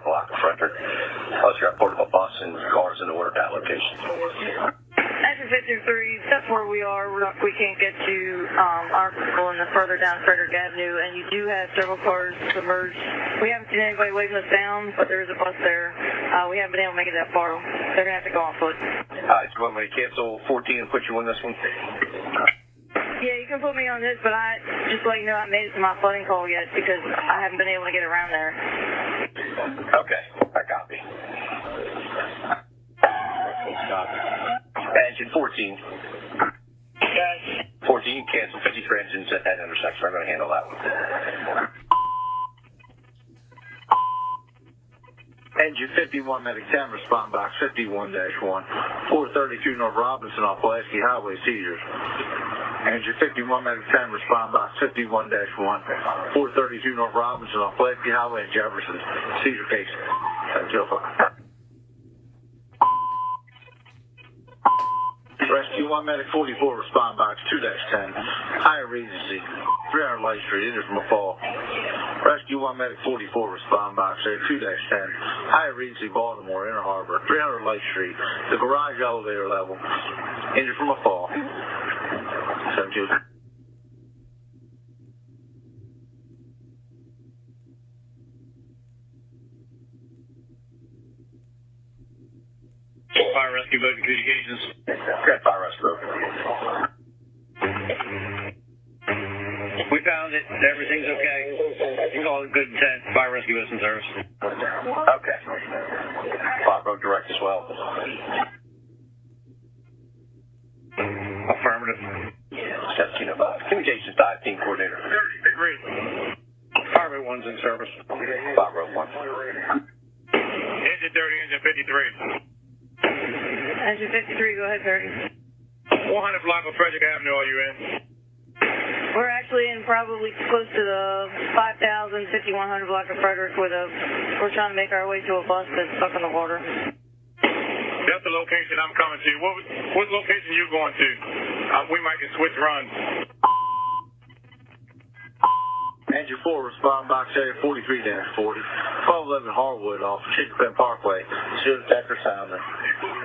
block of Frederick. Plus, you're at portable bus and cars in the order that location. Exit 53, that's where we are. We can't get to our school and further down Frederick Avenue, and you do have several cars submerged. We haven't seen anybody waving us down, but there is a bus there. We haven't been able to make it that far. They're going to have to go on foot. Alright, so when we cancel 14 and put you on this one? Yeah, you can put me on this, but just to let you know, I made it to my flooding call yet because I haven't been able to get around there. Okay, I copy. Engine 14. Yes. 14, cancel 53 engines at that intersection. I'm going to handle that one. Engine 51, Medic 10, respond box 51-1. 432 North Robinson off Pulaski Highway, seizures. Engine 51, Medic 10, respond box 51-1. 432 North Robinson off Pulaski Highway in Jefferson, seizure case. 705. Rescue 1 Medic 44, respond box 2-10. Higher Regency, 300 Light Street, injured from a fall. Rescue 1 Medic 44, respond box 2-10. Higher Regency, Baltimore, Inner Harbor, 300 Light Street, the garage elevator level, injured from a fall. 7-2. Fire rescue boat communications. Got fire rescue. We found it. Everything's okay. You call it good intent. Fire rescue is in service. Okay. Fire road direct as well. Affirmative. 1705. Communications dive team coordinator. Agreed. Fire road 1's in service. Fire road 1. Engine 30, engine 53. Engine 53, go ahead, 30. 100 block of Frederick Avenue, are you in? We're actually in probably close to the 5,000, 5,100 block of Frederick we're trying to make our way to a bus that's stuck in the water. That's the location I'm coming to. What location you going to? We might get switch runs. Engine 4, respond box area 43-40. 1211 Harwood off Chickapin Parkway, zero detector sounder.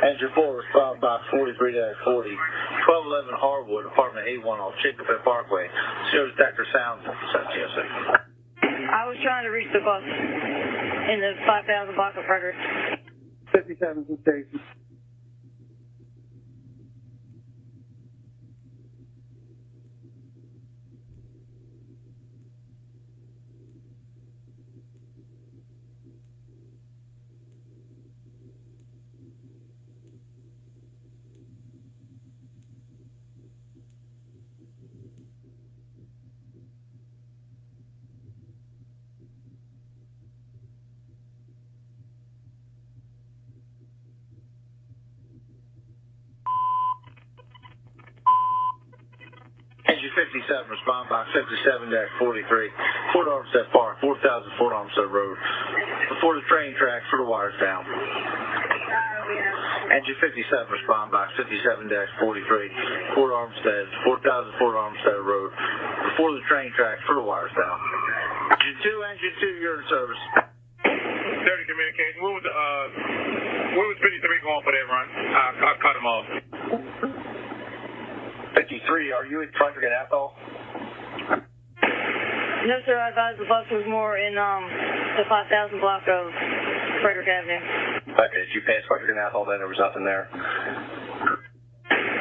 Engine 4, respond box 43-40. 1211 Harwood, apartment A1 off Chickapin Parkway, zero detector sounder. 7-6. I was trying to reach the bus in the 5,000 block of Frederick. 57 station. Engine 57, respond box 57-43. Fort Armstead Park, 4,000 Fort Armstead Road. Before the train tracks for the wires down. Engine 57, respond box 57-43. Fort Armstead, 4,000 Fort Armstead Road. Before the train tracks for the wires down. Engine 2, you're in service. 30 communication. Where was 53 going for that run? I cut him off. 53, are you at Frederick and Athol? No, sir, I advised the bus was more in the 5,000 block of Frederick Avenue. Okay, did you pass Frederick and Athol then? There was nothing there?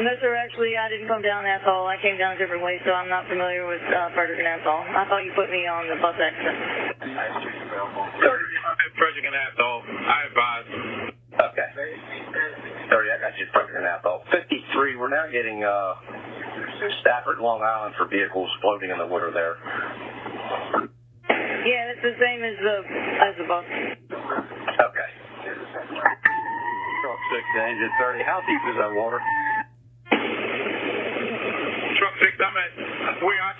No, sir, actually, I didn't come down Athol. I came down a different way, so I'm not familiar with Frederick and Athol. I thought you put me on the bus accident. Frederick and Athol, I advise. Okay. 30, I got you at Frederick and Athol. 53, we're now getting Stafford, Long Island for vehicles floating in the water there. Yeah, it's the same as the bus. Okay. Truck 6 to engine 30. How deep is that water? Truck 6, I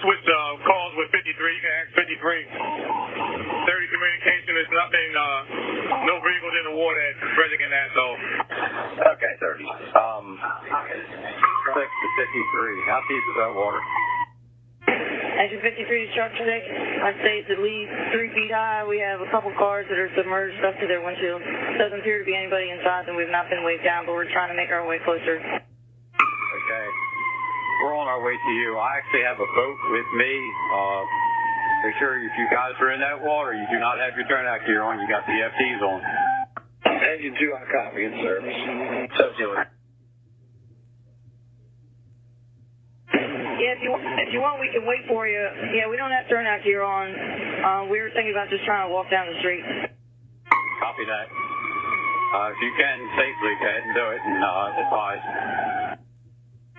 switched calls with 53. You can ask 53. 30 communication is nothing, no vehicles in the water at Frederick and Athol. Okay, 30. 6 to 53. How deep is that water? Engine 53 truck today, I'd say it's at least 3 feet high. We have a couple cars that are submerged up to their windshield. Doesn't appear to be anybody inside, and we've not been waved down, but we're trying to make our way closer. Okay. We're on our way to you. I actually have a boat with me. Make sure if you guys are in that water, you do not have your turnout gear on. You got the FTs on. Engine 2 on a copy in service. So doing. Yeah, if you want, we can wait for you. Yeah, we don't have turnout gear on. We were thinking about just trying to walk down the street. Copy that. If you can safely, go ahead and do it and advise.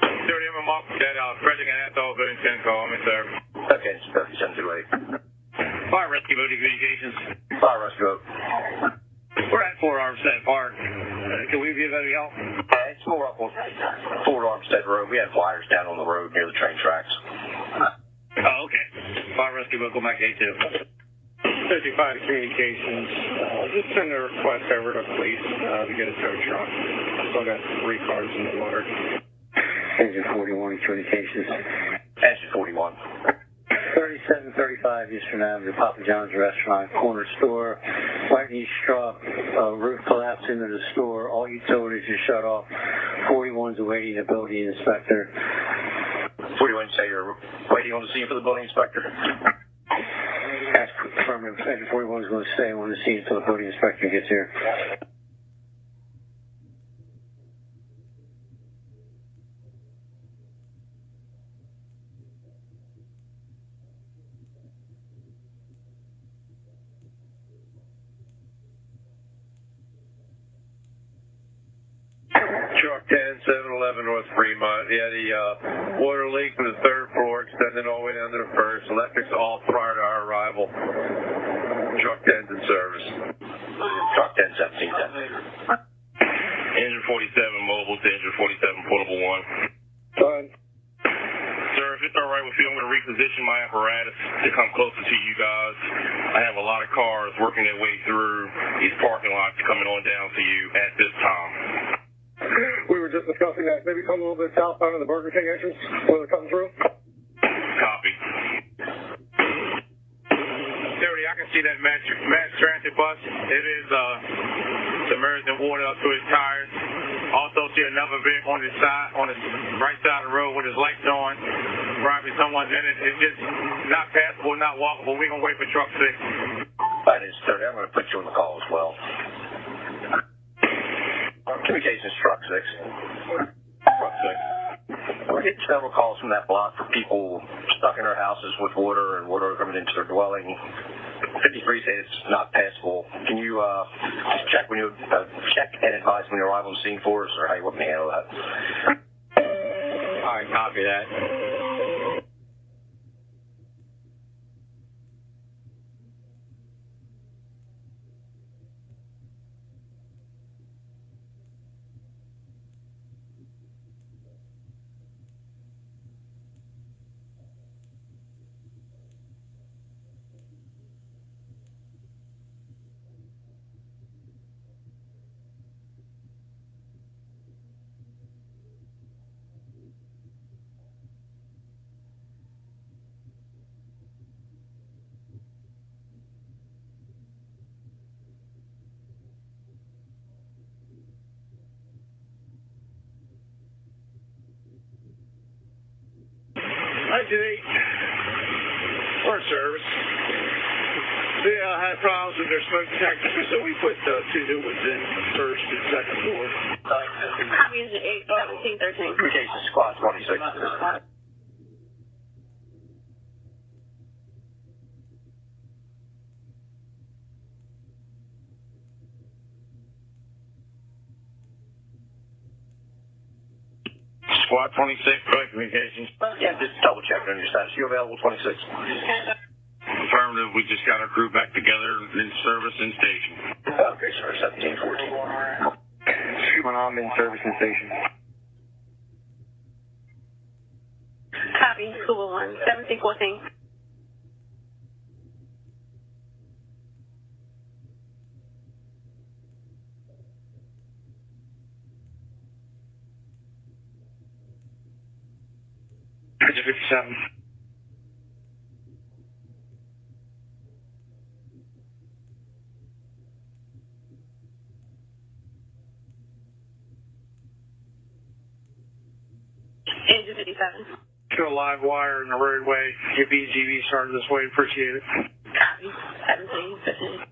30, I'm off that Frederick and Athol, building 10 call, I'm in service. Okay, it's 3728. Fire rescue boat communications. Fire rescue boat. We're at Fort Armstead Park. Can we give any help? It's more up on Fort Armstead Road. We had flyers down on the road near the train tracks. Oh, okay. Fire rescue boat, go back to A2. 55 communications. Just send a request over to police to get a tow truck. Still got 3 cars in the water. Engine 41 communications. Engine 41. 3735 Eastern Avenue, Papa John's Restaurant, corner store. Lightning struck, roof collapsed into the store. All utilities are shut off. 41's awaiting a building inspector. 41, say you're waiting on the scene for the building inspector. That's affirmative. Engine 41's going to stay on the scene until the building inspector gets here. Truck 10, 711 North Fremont. Yeah, the water leak from the 3rd floor extending all the way down to the 1st. Electric's off prior to our arrival. Truck 10's in service. Truck 10, 1710. Engine 47 mobile to engine 47 portable 1. Fine. Sir, if it's all right with you, I'm going to reposition my apparatus to come closer to you guys. I have a lot of cars working their way through these parking lots coming on down to you at this time. We were just discussing that. Maybe come a little bit southbound of the Burger King entrance where they're coming through. Copy. 30, I can see that mass transit bus. It is submerged in water up to its tires. Also see another vehicle on the side, on the right side of the road with his lights on. Probably someone's in it. It's just not passable, not walkable. We're going to wait for truck 6. That is 30. I'm going to put you on the call as well. Communications truck 6. Truck 6. We're getting several calls from that block for people stuck in their houses with water and water coming into their dwelling. 53 said it's not passable. Can you just check when you check and advise when you arrive on the scene for us, or how you want me to handle that? All right, copy that. We're in service. They had problems with their smoke detectors, so we put 2 new ones in first and second floor. Copy is 8, 13. Communications squad 26. Squad 26, right, communications. Yeah, just double checking on your status. You available 26? Affirmative, we just got our crew back together in service and station. Okay, sir, 1714. When I'm in service and station. Copy, School 1, 1714. Engine 57. Engine 57. To a live wire in the roadway. If EGV started this way, appreciate it. Copy. 1715.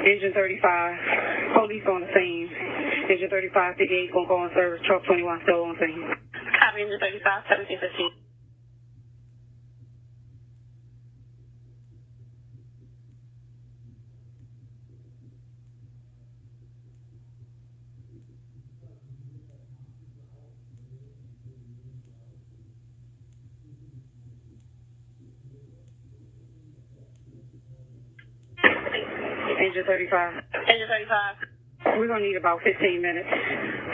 Engine 35, police on the scene. Engine 35, 58, gonna go on service. Truck 21 still on scene. Copy. Engine 35, 1715. Engine 35. Engine 35. We're gonna need about 15 minutes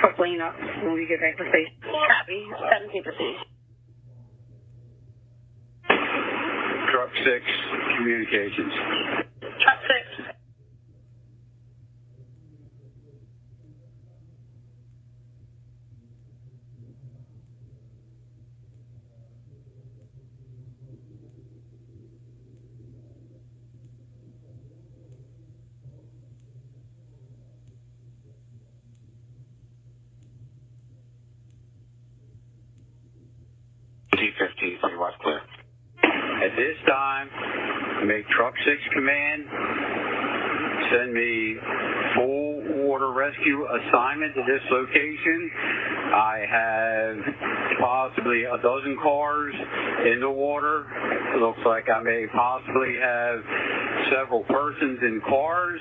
for cleanup when we get back to station. Copy. 1715. Truck 6, communications. Truck 6. T-50, what's clear? At this time, make Truck 6 command send me full water rescue assignment to this location. I have possibly a dozen cars in the water. It looks like I may possibly have several persons in cars.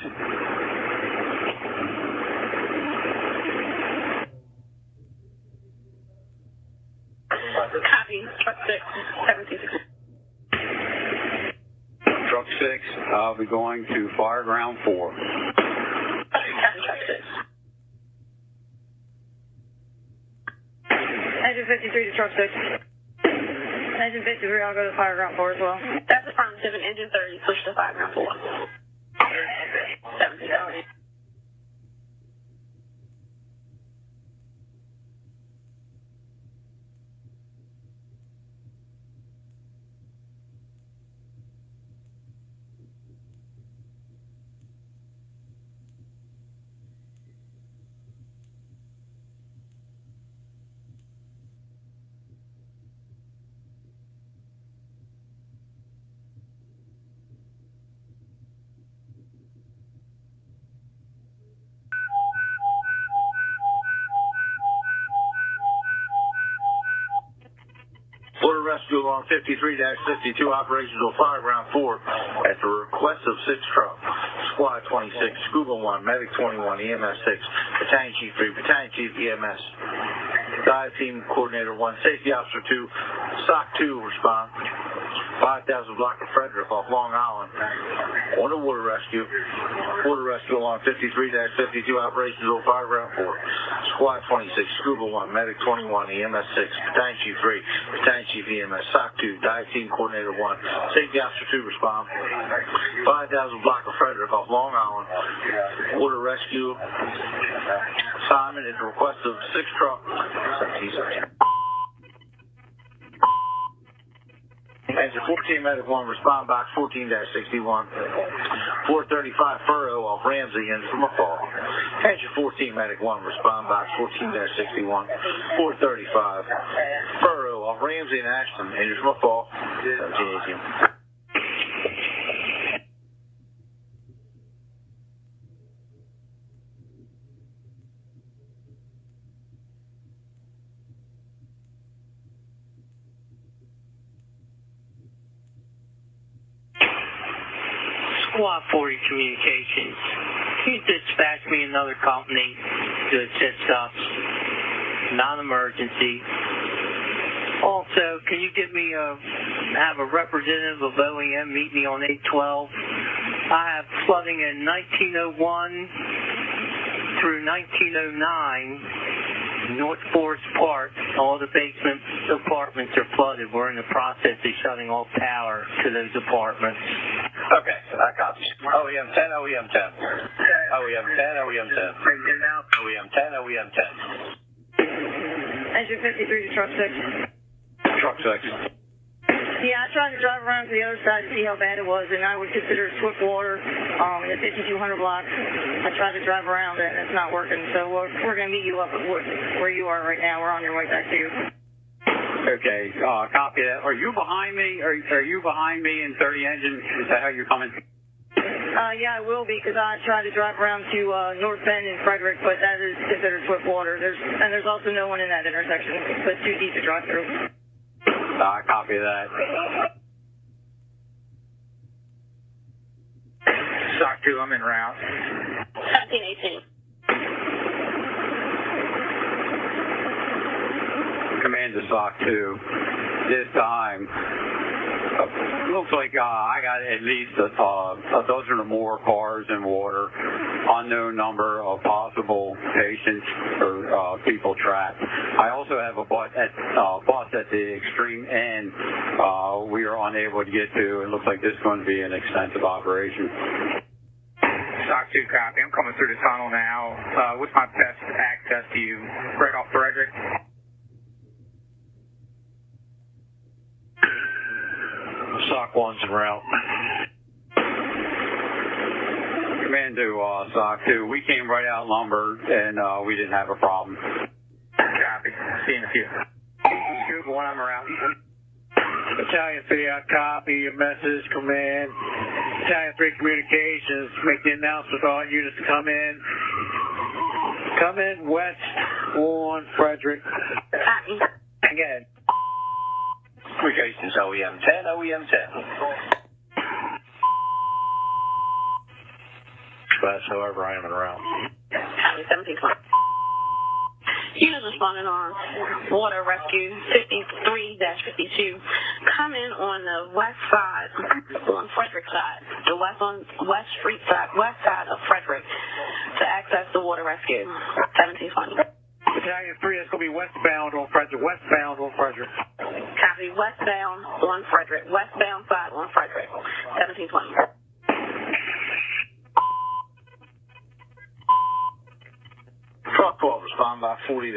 Copy. Truck 6. 1716. Truck 6, I'll be going to fire ground 4. Copy. Truck 6. Engine 53 to truck 6. Engine 53, I'll go to fire ground 4 as well. That's affirmative. And engine 30, push to fire ground 4. 1715. Water Rescue Alarm 53-52, operational fire ground 4 at the request of 6 truck. Squad 26, Scuba 1, Medic 21, EMS 6, Battalion Chief 3, Battalion Chief EMS, Dive Team Coordinator 1, Safety Officer 2, SOC 2 respond. 5000 block of Frederick off Long Island on a water rescue. Water Rescue Alarm 53-52, operational fire ground 4. Squad 26, Scuba 1, Medic 21, EMS 6, Battalion Chief 3, Battalion Chief EMS, SOC 2, Dive Team Coordinator 1, Safety Officer 2 respond. 5000 block of Frederick off Long Island. Water rescue assignment at the request of 6 truck. Engine 14, Medic 1, respond box 14-61. 435 furrow off Ramsey in from a fall. Engine 14, Medic 1, respond box 14-61. 435 furrow off Ramsey and Ashton, injured from a fall. 1718. Squad 40 Communications. Can you dispatch me another company to assist us? Non-emergency. Also, can you get me have a representative of OEM meet me on 812? I have flooding in 1901 through 1909. North Forest Park, all the basement apartments are flooded. We're in the process of shutting off power to those apartments. Okay, that copies. OEM 10, OEM 10. OEM 10, OEM 10. OEM 10, OEM 10. Engine 53 to truck 6. truck 6. Yeah, I tried to drive around to the other side to see how bad it was, and I would consider Swiftwater in the 5200 block. I tried to drive around it, and it's not working. So we're going to meet you up at where you are right now. We're on your way back to you. Okay, copy that. Are you behind me? Are you behind me in 30 engine? Is that how you're coming? Yeah, I will be, because I tried to drive around to North Bend and Frederick, but that is considered Swiftwater. There's also no one in that intersection, so it's too deep to drive through. Copy that. Stock 2, I'm en route. 1718. Command to SOC 2. This time, looks like I got at least a dozen or more cars in water, unknown number of possible patients or people trapped. I also have a bus at the extreme end we are unable to get to. It looks like this is going to be an extensive operation. Stock 2, copy. I'm coming through the tunnel now. What's my best access to you? Right off Frederick? SOC 1's en route. Command to SOC 2. We came right out lumber and we didn't have a problem. Copy. See you in a few. Scoop 1, I'm around. Battalion 3, I copy your message, command. Battalion 3 communications, make the announcement to all units to come in. Come in west on Frederick. Copy. Again. Communications OEM 10, OEM 10. That's however I am en route. Copy. 1720. Units responding on water rescue 53-52. Come in on the west side, on Frederick side, the west side of Frederick to access the water rescue. 1720. Battalion 3, that's going to be westbound on Frederick. Westbound on Frederick. Copy. Westbound on Frederick. Westbound side on Frederick. 1720. Truck 12, respond by 40-66,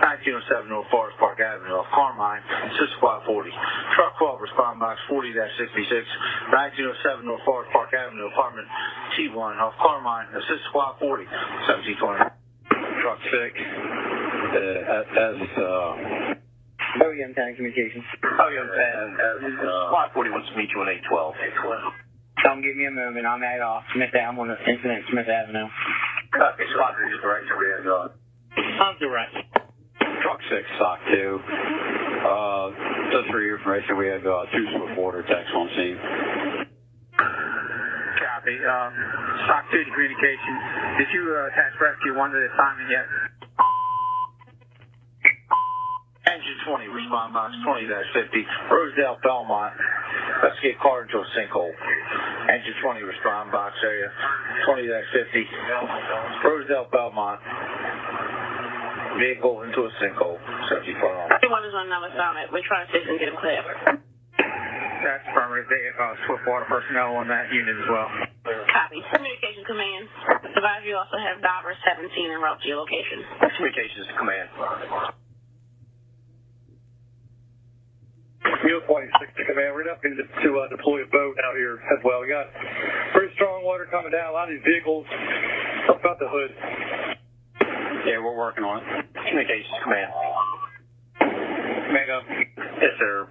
1907 North Forest Park Avenue off Carmine, assist squad 40. Truck 12, respond box 40-66, 1907 North Forest Park Avenue, apartment T1 off Carmine, assist squad 40, 1720. Truck 6. OEM 10 communications. OEM 10. Squad 40 wants to meet you on 812. Come give me a moment. I'm at I'm on the incident Smith Avenue. Okay, Squad 3 is direct to rear guard. I'm direct. Truck 6, SOC 2. Just for your information, we have 2 Swiftwater techs on scene. Copy. SOC 2 to communications. Did you attach rescue 1 to the assignment yet? Engine 20, respond box 20-50, Rosedale, Belmont. Let's get car into a sinkhole. Engine 20, respond box area 20-50, Rosedale, Belmont. Vehicle into a sinkhole. 74 on. Everyone is on another assignment. We're trying to see if we can get them clear. That's affirmative. They have Swiftwater personnel on that unit as well. Copy. Communication command. Advise you also have Diver 17 en route to your location. Communications to command. Mule 26 to command. We're not going to deploy a boat out here as well. We got pretty strong water coming down. A lot of these vehicles up about the hood. Yeah, we're working on it. Communications to command. Command up. Yes, sir.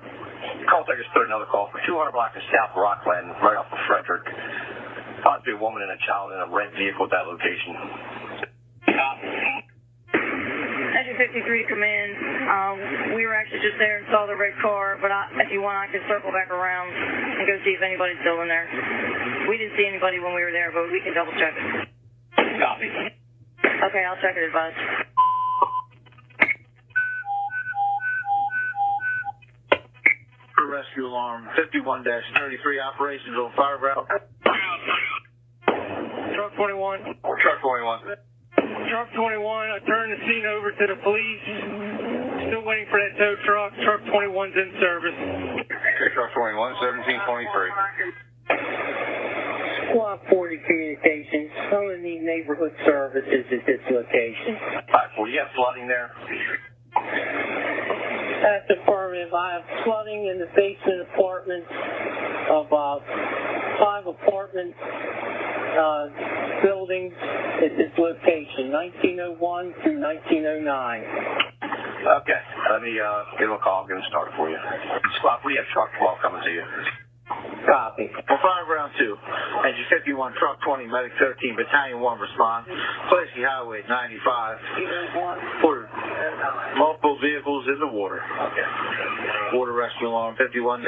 Call takers put another call for 200 block of South Rockland, right off of Frederick. Thought to be a woman and a child in a red vehicle at that location. Engine 53 command. We were actually just there and saw the red car, but if you want, I can circle back around and go see if anybody's still in there. We didn't see anybody when we were there, but we can double check it. Copy. Okay, I'll check it, advise. Rescue alarm 51-33 operations on fire route. Truck 21. Truck 21. Truck 21, I turned the scene over to the police. Still waiting for that tow truck. Truck 21's in service. Okay, Truck 21, 1723. Squad 40 communications. Only need neighborhood services at this location. 540, you have flooding there? That's affirmative. I have flooding in the basement apartments of 5 apartment buildings at this location, 1901 through 1909. Okay, let me give him a call. I'll get him started for you. Squad, we have truck 12 coming to you. Copy. For fire ground 2, engine 51, truck 20, medic 13, battalion 1 respond. Pulaski Highway 95 for multiple vehicles in the water. Okay. Water rescue alarm 51-33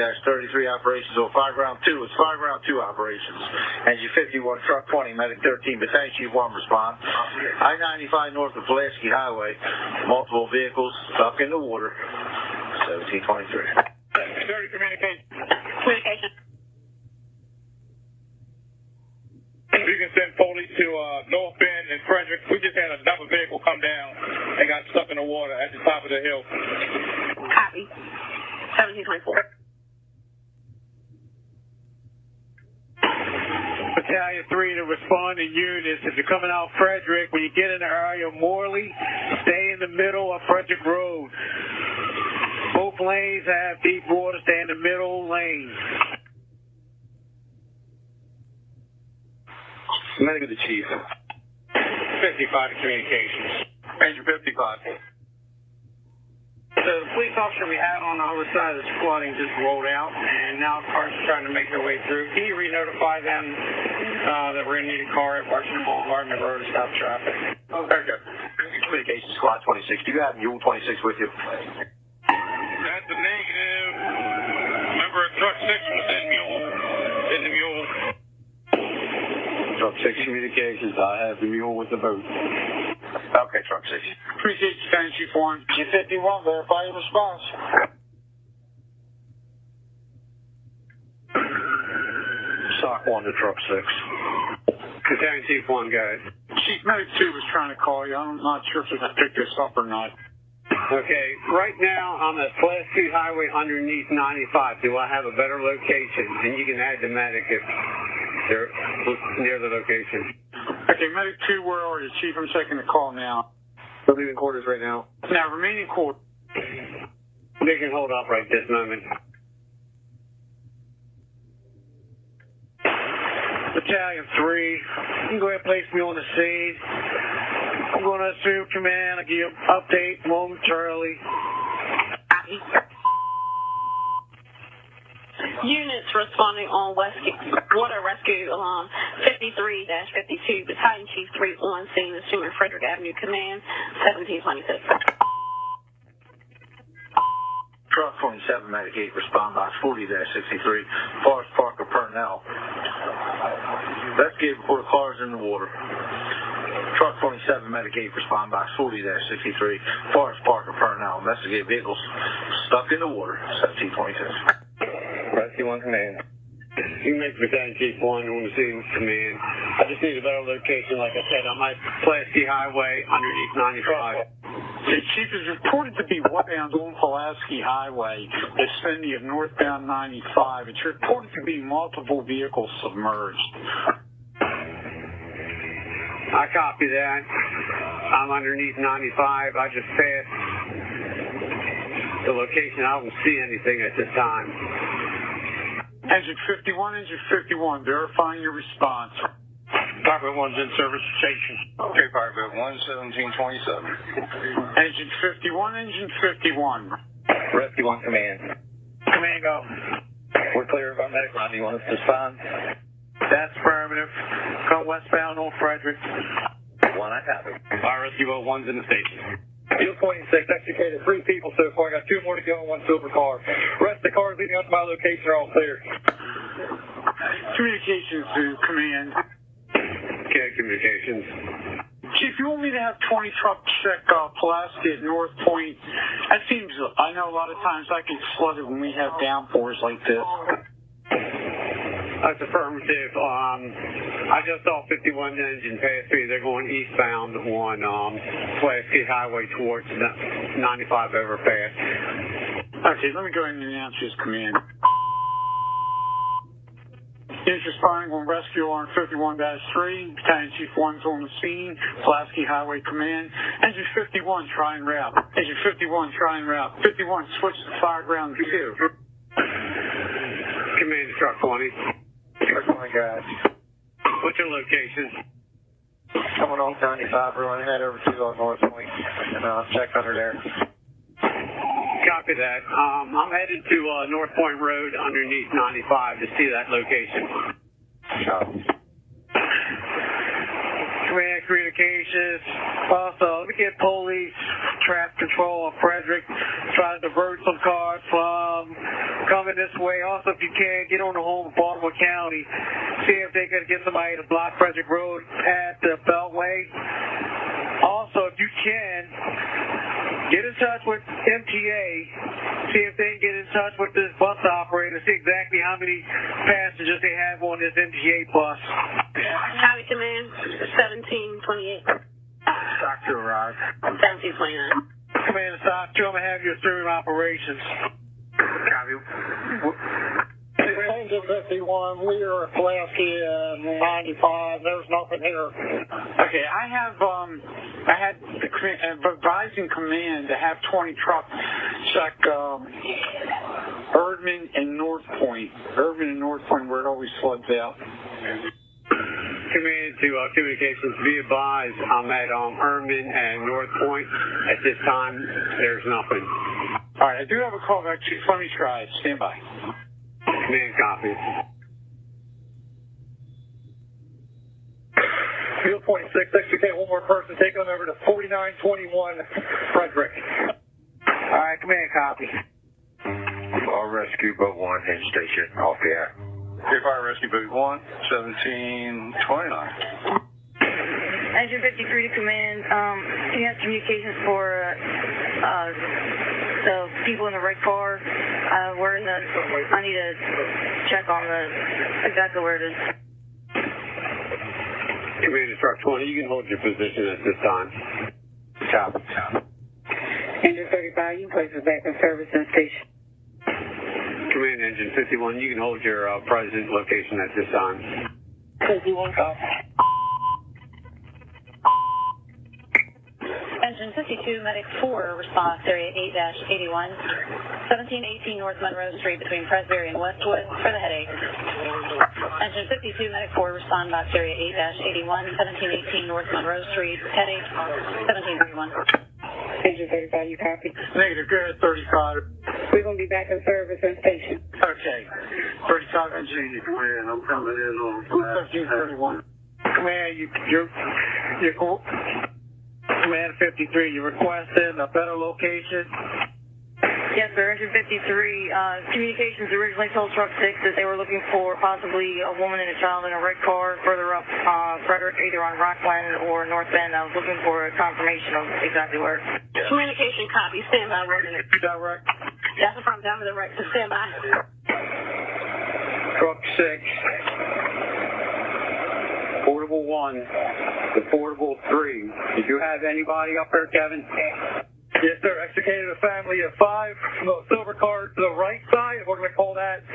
operations over fire ground 2. It's fire ground 2 operations. Engine 51, truck 20, medic 13, battalion chief 1 respond. I-95 north of Pulaski Highway, multiple vehicles stuck in the water. 1723. 30 communication. Communication. You can send police to North Bend and Frederick. We just had another vehicle come down and got stuck in the water at the top of the hill. Copy. 1724. Battalion 3 to respond to units. If you're coming out Frederick, when you get in the area of Morley, stay in the middle of Frederick Road. Both lanes have deep water. Stay in the middle lane. Medic of the chief. 55 communications. Engine 55. So the police officer we had on the other side of this flooding just rolled out, and now cars are trying to make their way through. Can you re-notify them that we're going to need a car at Washington Boulevard and the road to stop traffic? Oh, very good. Communication squad 26. Do you have Mule 26 with you? That's a negative. Remember, truck 6 was in the mule. Truck 6 communications. I have the mule with the boat. Okay, truck 6. Appreciate you, Battalion Chief 1. G51, verify your response. SOC 1 to truck 6. Battalion Chief 1, go ahead. Chief Medic 2 was trying to call you. I'm not sure if they can pick this up or not. Okay, right now I'm at Pulaski Highway underneath 95. Do I have a better location? And you can add the medic if they're near the location. Okay, Medic 2, where are you? Chief, I'm taking the call now. We're leaving quarters right now. Now, remaining quarters. They can hold up right this moment. Battalion 3, you can go ahead and place me on the scene. I'm going to assume command. I'll give you an update momentarily. Copy. Units responding on water rescue 53-52, Battalion Chief 3 on scene, assuming Frederick Avenue Command, 1726. Truck 27, Medic 8, respond box 40-63, Forest Parker, Purnell. Investigated before the cars in the water. Truck 27, Medic 8, respond box 40-63, Forest Parker, Purnell. Investigated vehicles stuck in the water, 1726. Rescue 1 command. You can make Battalion Chief 1 on the scene command. I just need a better location, like I said. I'm at Pulaski Highway underneath 95. The chief is reported to be wetbound on Pulaski Highway, vicinity of northbound 95. It's reported to be multiple vehicles submerged. I copy that. I'm underneath 95. I just passed the location. I don't see anything at this time. Engine 51, verifying your response. Parker 1's in service station. Okay, Parker 1, 1727. Engine 51. Rescue 1 command. Command, go. We're clear of our medic line. Do you want us to respond? That's affirmative. Come westbound on Frederick. 1, I copy. Fire Rescue 1's in the station. Fuel 26, extricated 3 people so far. I got 2 more to go and 1 silver car. Rest of the cars leading up to my location are all clear. Communications to command. Okay, communications. Chief, you want me to have 20 trucks check Pulaski at North Point? That seems, I know a lot of times I get flooded when we have downpours like this. That's affirmative. I just saw 51 engine pass through. They're going eastbound on Pulaski Highway towards 95 overpass. Okay, let me go ahead and announce his command. Is responding on rescue alarm 51-3. Battalion Chief 1's on the scene. Pulaski Highway Command. Engine 51, try and route. Engine 51, try and route. 51, switch to fire ground 2. Command to truck 20. Truck 20, guys. What's your location? Coming on 95, we're going to head over to North Point and check under there. Copy that. I'm headed to North Point Road underneath 95 to see that location. Command communications. Also, let me get police traffic control of Frederick. Try to divert some cars from coming this way. Also, if you can, get on the home of Baltimore County. See if they can get somebody to block Frederick Road at the Beltway. Also, if you can, get in touch with MTA. See if they can get in touch with this bus operator. See exactly how many passengers they have on this MTA bus. Copy, Command. 1728. Stock to arrive. 1729. Command to Stock 2, I'm going to have you assume operations. Copy. Engine 51, we are at Pulaski 95. There's nothing here. Okay, I had advising command to have 20 trucks check Erdman and North Point. Erdman and North Point where it always floods out. Command to communications, be advised, I'm at Erdman and North Point. At this time, there's nothing. All right, I do have a call back, Chief. Let me try it. Stand by. Command copy. Field 26, extricate one more person, take them over to 4921 Frederick. All right, command copy. Our rescue boat 1, head station, off the air. Here, fire rescue boat 1, 1729. Engine 53 to command. Can you have communications for the people in the red car? We're in the. I need to check on exactly where it is. Command to truck 20, you can hold your position at this time. Copy. Engine 35, you can place us back in service in station. Command Engine 51, you can hold your present location at this time. 51 copy. Engine 52, Medic 4, response area 8-81, 1718 North Monroe Street between Presbyterian and Westwood for the headache. Engine 52, Medic 4, respond box area 8-81, 1718 North Monroe Street, headache, 1731. Engine 35, you copy? Negative, good, 35. We're going to be back in service in station. Okay. 35 engine, command, I'm coming in on 1331. Command, you're Command 53, you requested a better location? Yes, sir. Engine 53. Communications originally told Truck 6 that they were looking for possibly a woman and a child in a red car further up Frederick, either on Rockland or North Bend. I was looking for a confirmation of exactly where. Communication copy. Stand by 1 minute. Direct. That's the front down to the right. So stand by. Truck 6. Portable 1. The Portable 3. Did you have anybody up there, Kevin? Yes, sir. Extricated a family of 5 from the silver car to the right side. We're going to call that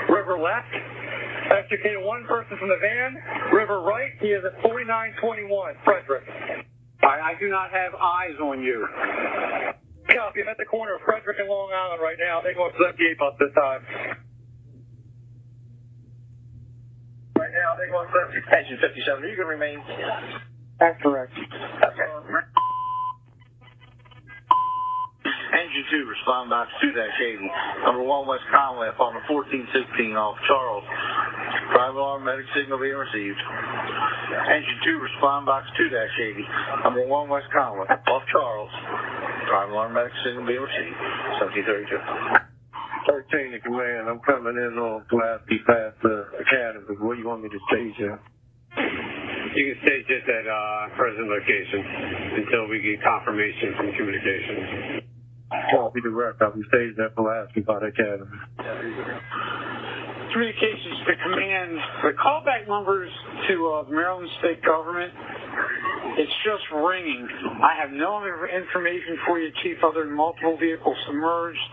river left. Extricated one person from the van. River right. He is at 4921 Frederick. I do not have eyes on you. Copy. I'm at the corner of Frederick and Long Island right now. They're going to 78 bus this time. Right now, they're going to Engine 57. You can remain. That's correct. Okay. Engine 2, respond box 2-80. Number 1 West Conway upon the 1416 off Charles. Private alarm medic signal being received. Engine 2, respond box 2-80. Number 1 West Conway off Charles. Private alarm medic signal being received. 1732. 13 to command. I'm coming in on Pulaski past the academy. Where you want me to stage you? You can stay just at present location until we get confirmation from communications. Copy direct. I'll be staged at Pulaski by the academy. communications to command. The callback numbers to the Maryland state government, it's just ringing. I have no other information for you, Chief, other than multiple vehicles submerged,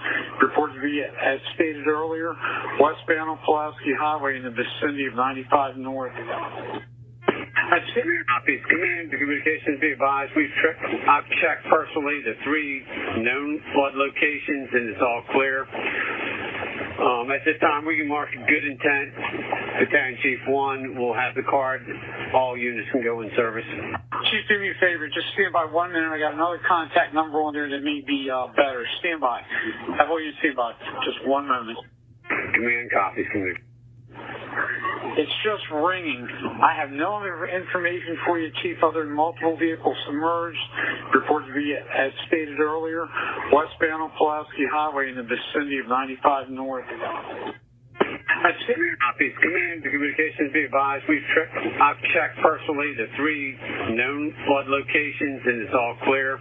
reported to be, as stated earlier, westbound on Pulaski Highway in the vicinity of 95 North. That's it. Copies. Command to communications be advised. I've checked personally the 3 known flood locations, and it's all clear. At this time, we can mark a good intent. Battalion Chief 1 will have the card. All units can go in service. Chief, do me a favor. Just stand by 1 minute. I got another contact number on there that may be better. Stand by. Have all you stand by. Just 1 moment. Command copies. It's just ringing. I have no other information for you, Chief, other than multiple vehicles submerged, reported to be, as stated earlier, westbound on Pulaski Highway in the vicinity of 95 North. That's it. Copies. Command to communications be advised. I've checked personally the 3 known flood locations, and it's all clear.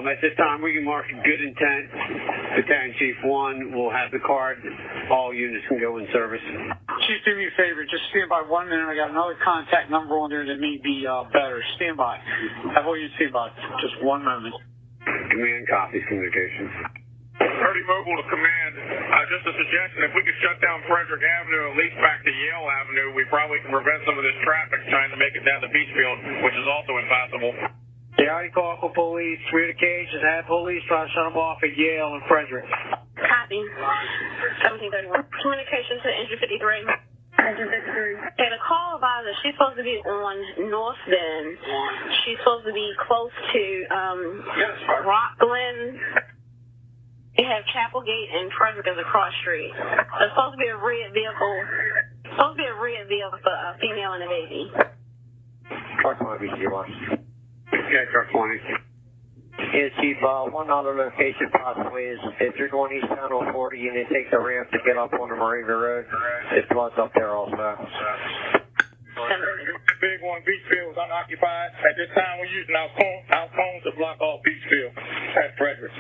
At this time, we can mark a good intent. Battalion Chief 1 will have the card. All units can go in service. Chief, do me a favor. Just stand by 1 minute. I got another contact number on there that may be better. Stand by. Have all you stand by. Just 1 moment. Command copies communications. 30 Mobile to command. Just a suggestion, if we could shut down Frederick Avenue, at least back to Yale Avenue, we probably can prevent some of this traffic trying to make it down to Beachfield, which is also impassable. Yeah, I already called for police. Communications had police try to shut them off at Yale and Frederick. Copy. 1731. Communication to Engine 53. Engine 53. Okay, the call advisor, she's supposed to be on North Bend. She's supposed to be close to Rockland. They have Chapelgate and Frederick as a cross street. There's supposed to be a red vehicle. Supposed to be a red vehicle for a female and a baby. Truck 20, BC 1. Okay, truck 20. Yeah, Chief, one other location possibly is if you're going eastbound on 40, you need to take the ramp to get up on the Moravian Road. It floods up there also. The big one, Beachfield, is unoccupied. At this time, we're using our cones to block off Beachfield at Frederick.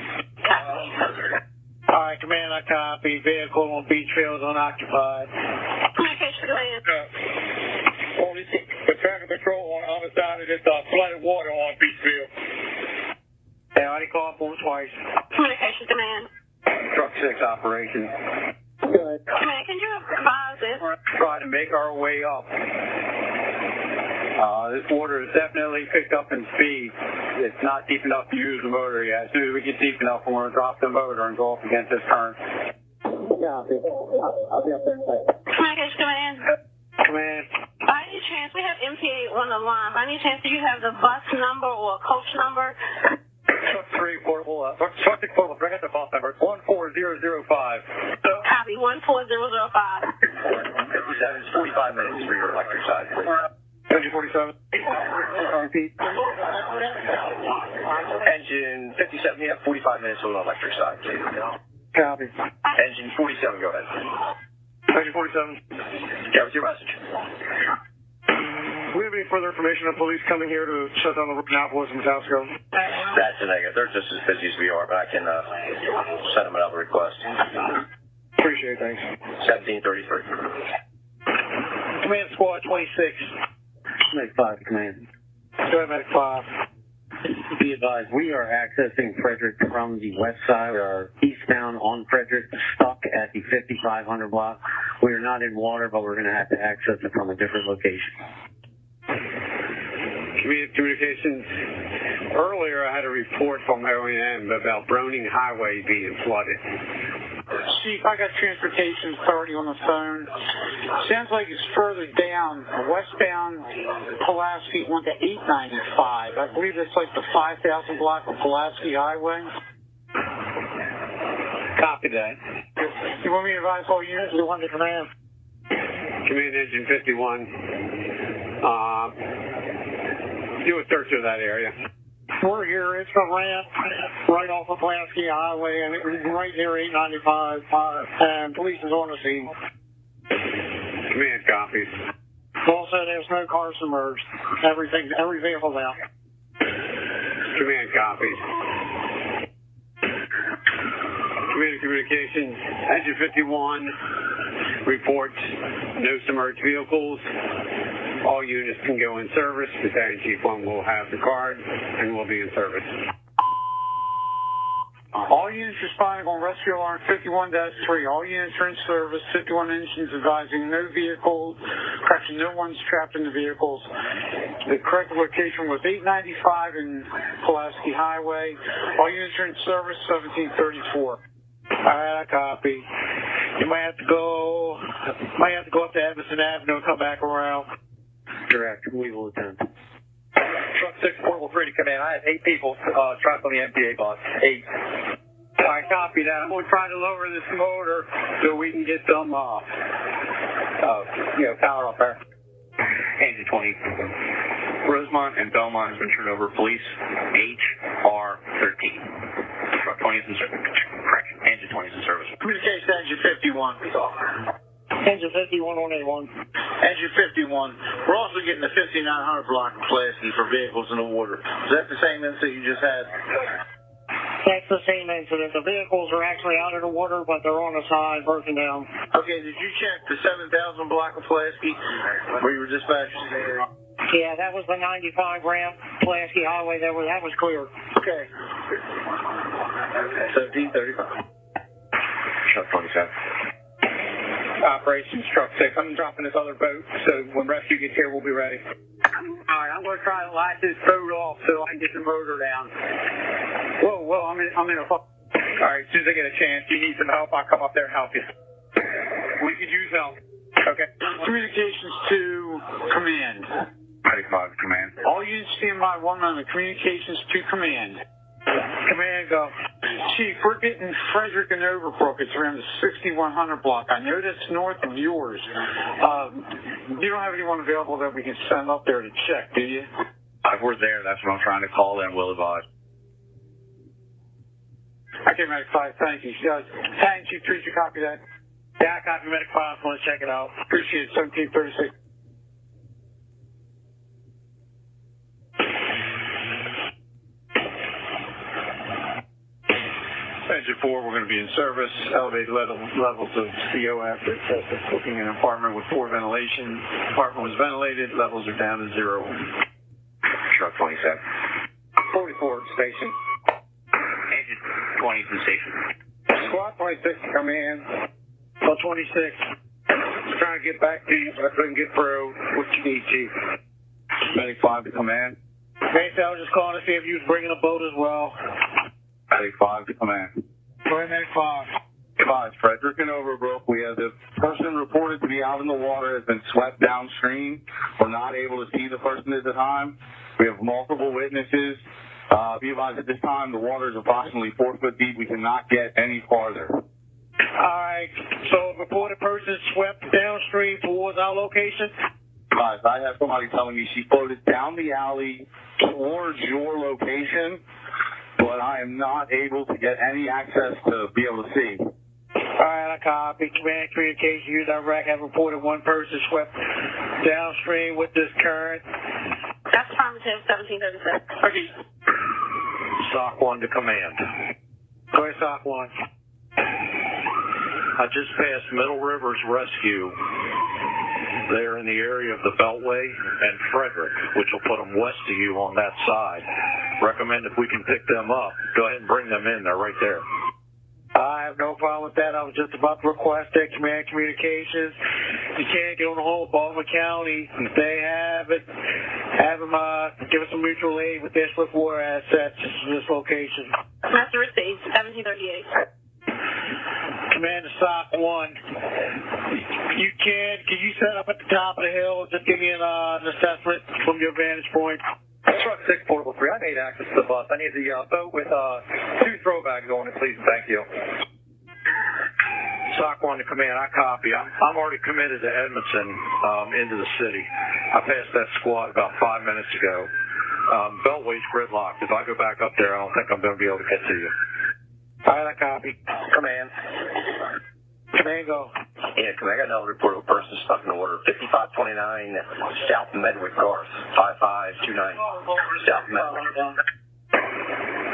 All right, command, I copy. Vehicle on Beachfield is unoccupied. Communication command. Police, the traffic control on the other side of this flooded water on Beachfield. Yeah, I already called for twice. Communication command. Truck 6 operation. Good. Command, can you advise this? We're trying to make our way up. This water is definitely picked up in speed. It's not deep enough to use the motor yet. As soon as we get deep enough, we're going to drop the motor and go up against this current. Yeah, I'll be up there. Communication command. Command. By any chance, we have MTA on the line. By any chance, do you have the bus number or coach number? Truck 3 portable, truck 6 portable, bring up the bus number. 14005. Copy, 14005. 57 is 45 minutes for your electric side. 47. Repeat. Engine 57, yeah, 45 minutes on the electric side, please. Copy. Engine 47, go ahead. Engine 47. Yeah, what's your message? Do we have any further information on police coming here to shut down the Annapolis and Metasco? That's a negative. They're just as busy as we are, but I can send them another request. Appreciate it, thanks. 1733. Command Squad 26. Medic 5, command. Go ahead, Medic 5. Be advised, we are accessing Frederick from the west side. We are eastbound on Frederick, stuck at the 5500 block. We are not in water, but we're going to have to access it from a different location. Communications. Earlier, I had a report from O&M about Browning Highway being flooded. Chief, I got Transportation Authority on the phone. Sounds like it's further down, westbound Pulaski onto 895. I believe it's like the 5000 block of Pulaski Highway. Copy that. You want me to advise all units or the one to command? Command Engine 51. Do a search of that area. We're here. It's a ramp right off of Pulaski Highway, and it's right near 895. And police is on the scene. Command copies. Also, there's no cars submerged. Every vehicle's out. Command copies. Command communications. Engine 51. reports no submerged vehicles. All units can go in service. Battalion Chief 1 will have the card and will be in service. All units responding on rescue alarm 51-3. All units are in service. 51 engines advising no vehicles. Correction, no one's trapped in the vehicles. The correct location was 895 in Pulaski Highway. All units are in service. 1734. All right, I copy. You might have to go up to Edmondson Avenue and come back around. Correct. We will attempt. Truck 6, Portable 3 to command. I have 8 people trapped on the MPA bus. 8. I copy that. I'm going to try to lower this motor so we can get some power up there. Engine 20. Rosemont and Belmont has been turned over. Police HR13. Truck 20 is in service. Correction. Engine 20 is in service. Communication engine 51. Engine 51 on A1. Engine 51. We're also getting the 5900 block of Pulaski for vehicles in the water. Is that the same incident you just had? That's the same incident. The vehicles are actually out of the water, but they're on the side, broken down. Okay, did you check the 7000 block of Pulaski where you were dispatched? Yeah, that was the 95 ramp, Pulaski Highway. That was clear. Okay. 1735. Truck 27. Operations Truck 6. I'm dropping this other boat, so when rescue gets here, we'll be ready. All right, I'm going to try to light this boat off so I can get the motor down. Whoa, I'm in a... All right, as soon as I get a chance, you need some help, I'll come up there and help you. We could use help. Okay. Communications to command. 95 command. All units stand by 1 moment. Communications to command. Command, go. Chief, we're getting Frederick and Overbrook. It's around the 6100 block. I know that's north of yours. You don't have anyone available that we can send up there to check, do you? If we're there, that's what I'm trying to call in. We'll advise. Okay, Medic 5, thank you. Battalion Chief 3, you copy that? Yeah, I copy Medic 5. I want to check it out. Appreciate it. 1736. Engine 4, we're going to be in service. Elevated levels of CO after booking an apartment with poor ventilation. Apartment was ventilated. Levels are down to 0. Truck 27. 44 station. Engine 20 is in station. Squad 26 come in. Well, 26. Just trying to get back to you, but I couldn't get through. What you need, Chief? Medic 5 to command. Mason, I was just calling to see if you was bringing a boat as well. Medic 5 to command. Go ahead, Medic 5. 5, Frederick and Overbrook. We have the person reported to be out in the water has been swept downstream. We're not able to see the person at the time. We have multiple witnesses. Be advised at this time the water is approximately 4 foot deep. We cannot get any farther. Alright, so a reported person swept downstream towards our location? Guys, I have somebody telling me she floated down the alley towards your location, but I am not able to get any access to be able to see. Alright, I copy. Command communication, you direct have reported one person swept downstream with this current. That's affirmative, 1737. Okay. SOC 1 to command. Go ahead, SOC 1. I just passed Middle Rivers Rescue. They're in the area of the Beltway and Frederick, which will put them west of you on that side. Recommend if we can pick them up, go ahead and bring them in. They're right there. I have no problem with that. I was just about to request that command communications. You can't get on the whole Baltimore County. If they have it, have them give us some mutual aid with their swift water assets in this location. Master received, 1738. Command to SOC 1. Can you set up at the top of the hill? Just give me an assessment from your vantage point. Truck 6, Portable 3. I need access to the bus. I need the boat with 2 throw bags on it, please. Thank you. SOC 1 to command. I copy. I'm already committed to Edmondson into the city. I passed that squad about 5 minutes ago. Beltway's gridlocked. If I go back up there, I don't think I'm going to be able to get to you. All right, I copy. Command. Command, go. Yeah, command. I got another report of a person stuck in the water. 5529 South Medwick Garth. 5529 South Medwick.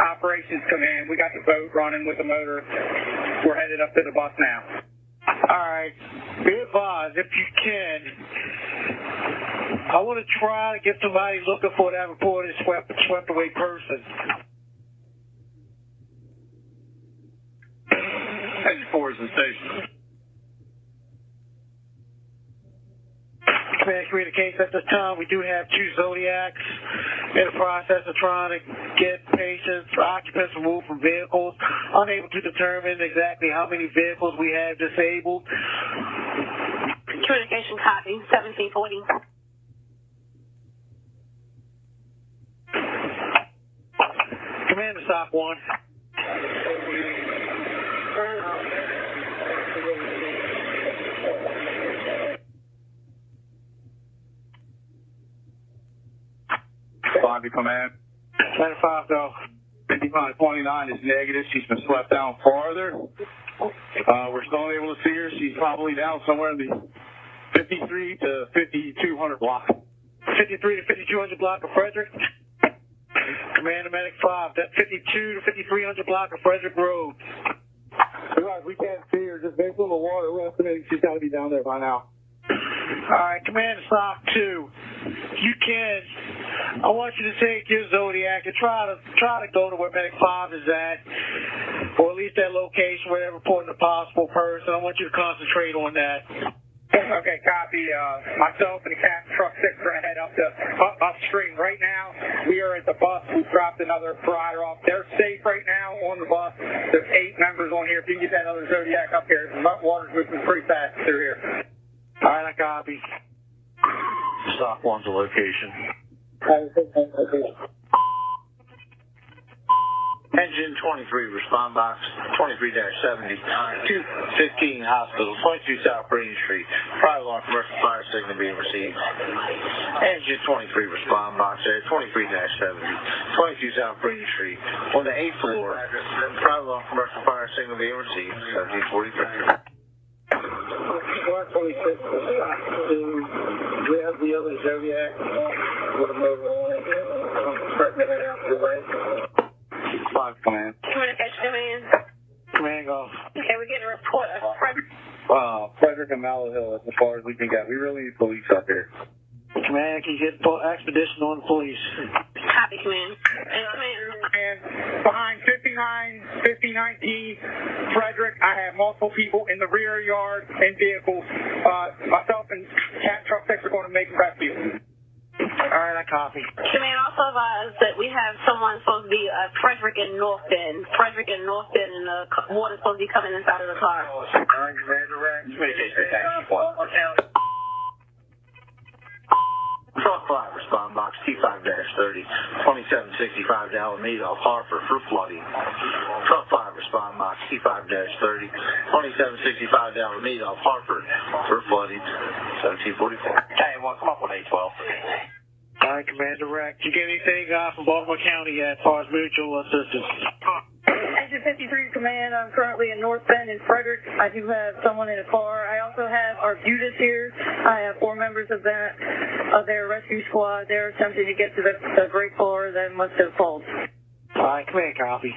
Operations command. We got the boat running with the motor. We're headed up to the bus now. Alright, be advised, if you can, I want to try to get somebody looking for that reported swept away person. Engine 4 is in station. Command communications at this time. We do have 2 Zodiacs in the process of trying to get patients, occupants removed from vehicles. Unable to determine exactly how many vehicles we have disabled. Communication copy, 1740. Command to stop 1. Bobby, command. 95 though. 5529 is negative. She's been swept down farther. We're still unable to see her. She's probably down somewhere in the 53 to 5200 block. 53 to 5200 block of Frederick. Command to Medic 5. That 52 to 5300 block of Frederick Road. Guys, we can't see her. Just based on the water, we're estimating she's got to be down there by now. Alright, Command to stop 2. You can. I want you to take your Zodiac and try to go to where Medic 5 is at, or at least that location where they're reporting a possible person. I want you to concentrate on that. Okay, copy. Myself and the captain, truck 6 are head up upstream right now. We are at the bus. We've dropped another rider off. They're safe right now on the bus. There's 8 members on here. If you can get that other Zodiac up here, the water's moving pretty fast through here. All right, I copy. Stock 1's a location. Engine 23, respond box 23-70, 215 Hospital, 22 South Green Street. Private alarm commercial fire signal being received. Engine 23, respond box 23-70, 22 South Green Street. On the 8th floor, private alarm commercial fire signal being received, 1743. 126, we have the other Zodiac. Put him over. 5 command. Communication command. Command go. Okay, we're getting a report of Frederick. Frederick and Mallow Hill, that's as far as we can get. We really need police up here. Command, can you get expedition on the police? Copy, command. And behind 5919 Frederick, I have multiple people in the rear yard and vehicles. Myself and Cat Truck 6 are going to make a rescue. All right, I copy. Command also advised that we have someone supposed to be Frederick and North Bend. Frederick and North Bend, and the water's supposed to be coming inside of the car. Truck 5, respond box T5-30, 2765 Alameda off Harper for flooding. Truck 5, respond box T5-30, 2765 Alameda off Harper for flooding, 1744. Hey, come up with 812. All right, Commander Rex. You get anything from Baltimore County yet as far as mutual assistance? Engine 53 Command, I'm currently in North Bend and Frederick. I do have someone in a car. I also have Arbutus here. I have 4 members of their rescue squad. They're attempting to get to the great car that must have failed. All right, Command copy.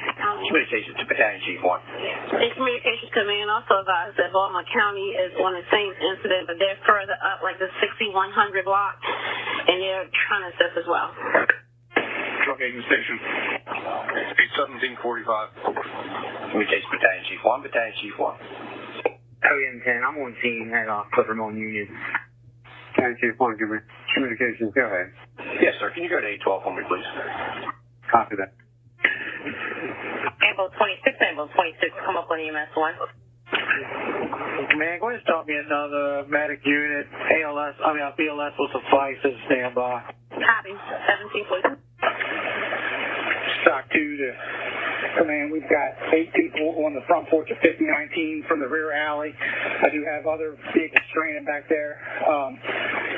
Communications to Battalion Chief 1. The Communications Command also advised that Baltimore County is on the same incident, but they're further up, like the 6100 block, and they're trying to assist as well. Truck 8 in station. Speed 1745. Communications Battalion Chief 1, Battalion Chief 1. OM10, I'm on scene at Clippermont Union. Battalion Chief 1, give me communications. Go ahead. Yes, sir. Can you go to 812 for me, please? Copy that. Ambulance 26, Ambulance 26, come up on EMS 1. Command, go ahead and start me another medic unit. BLS will suffice as standby. Copy. 1740. Stock 2 to Command, we've got 8 people on the front porch of 5019 from the rear alley. I do have other vehicles stranded back there.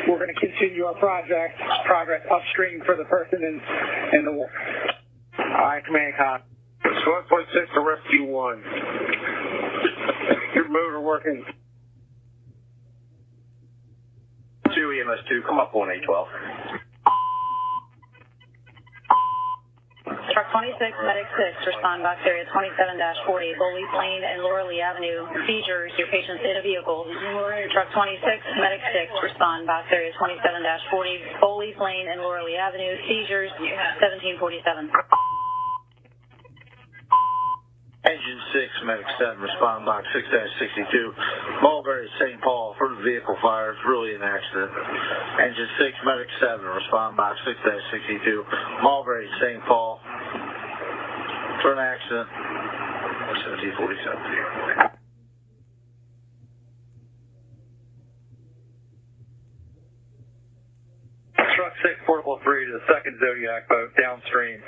We're going to continue our progress upstream for the person in the water. All right, Command, copy. 126 to Rescue 1. Your motor working. 2 EMS 2, come up on 812. Truck 26, Medic 6, respond box area 27-40, Bowley Lane and Laura Lee Avenue. Seizures, your patient's in a vehicle. Truck 26, Medic 6, respond box area 27-40, Bowley Lane and Laura Lee Avenue. Seizures, 1747. Engine 6, Medic 7, respond box 6-62. Mulberry, St. Paul, for the vehicle fire. It's really an accident. Engine 6, Medic 7, respond box 6-62. Mulberry, St. Paul, for an accident. 1747. Truck 6, Portable 3 to the second Zodiac boat downstream.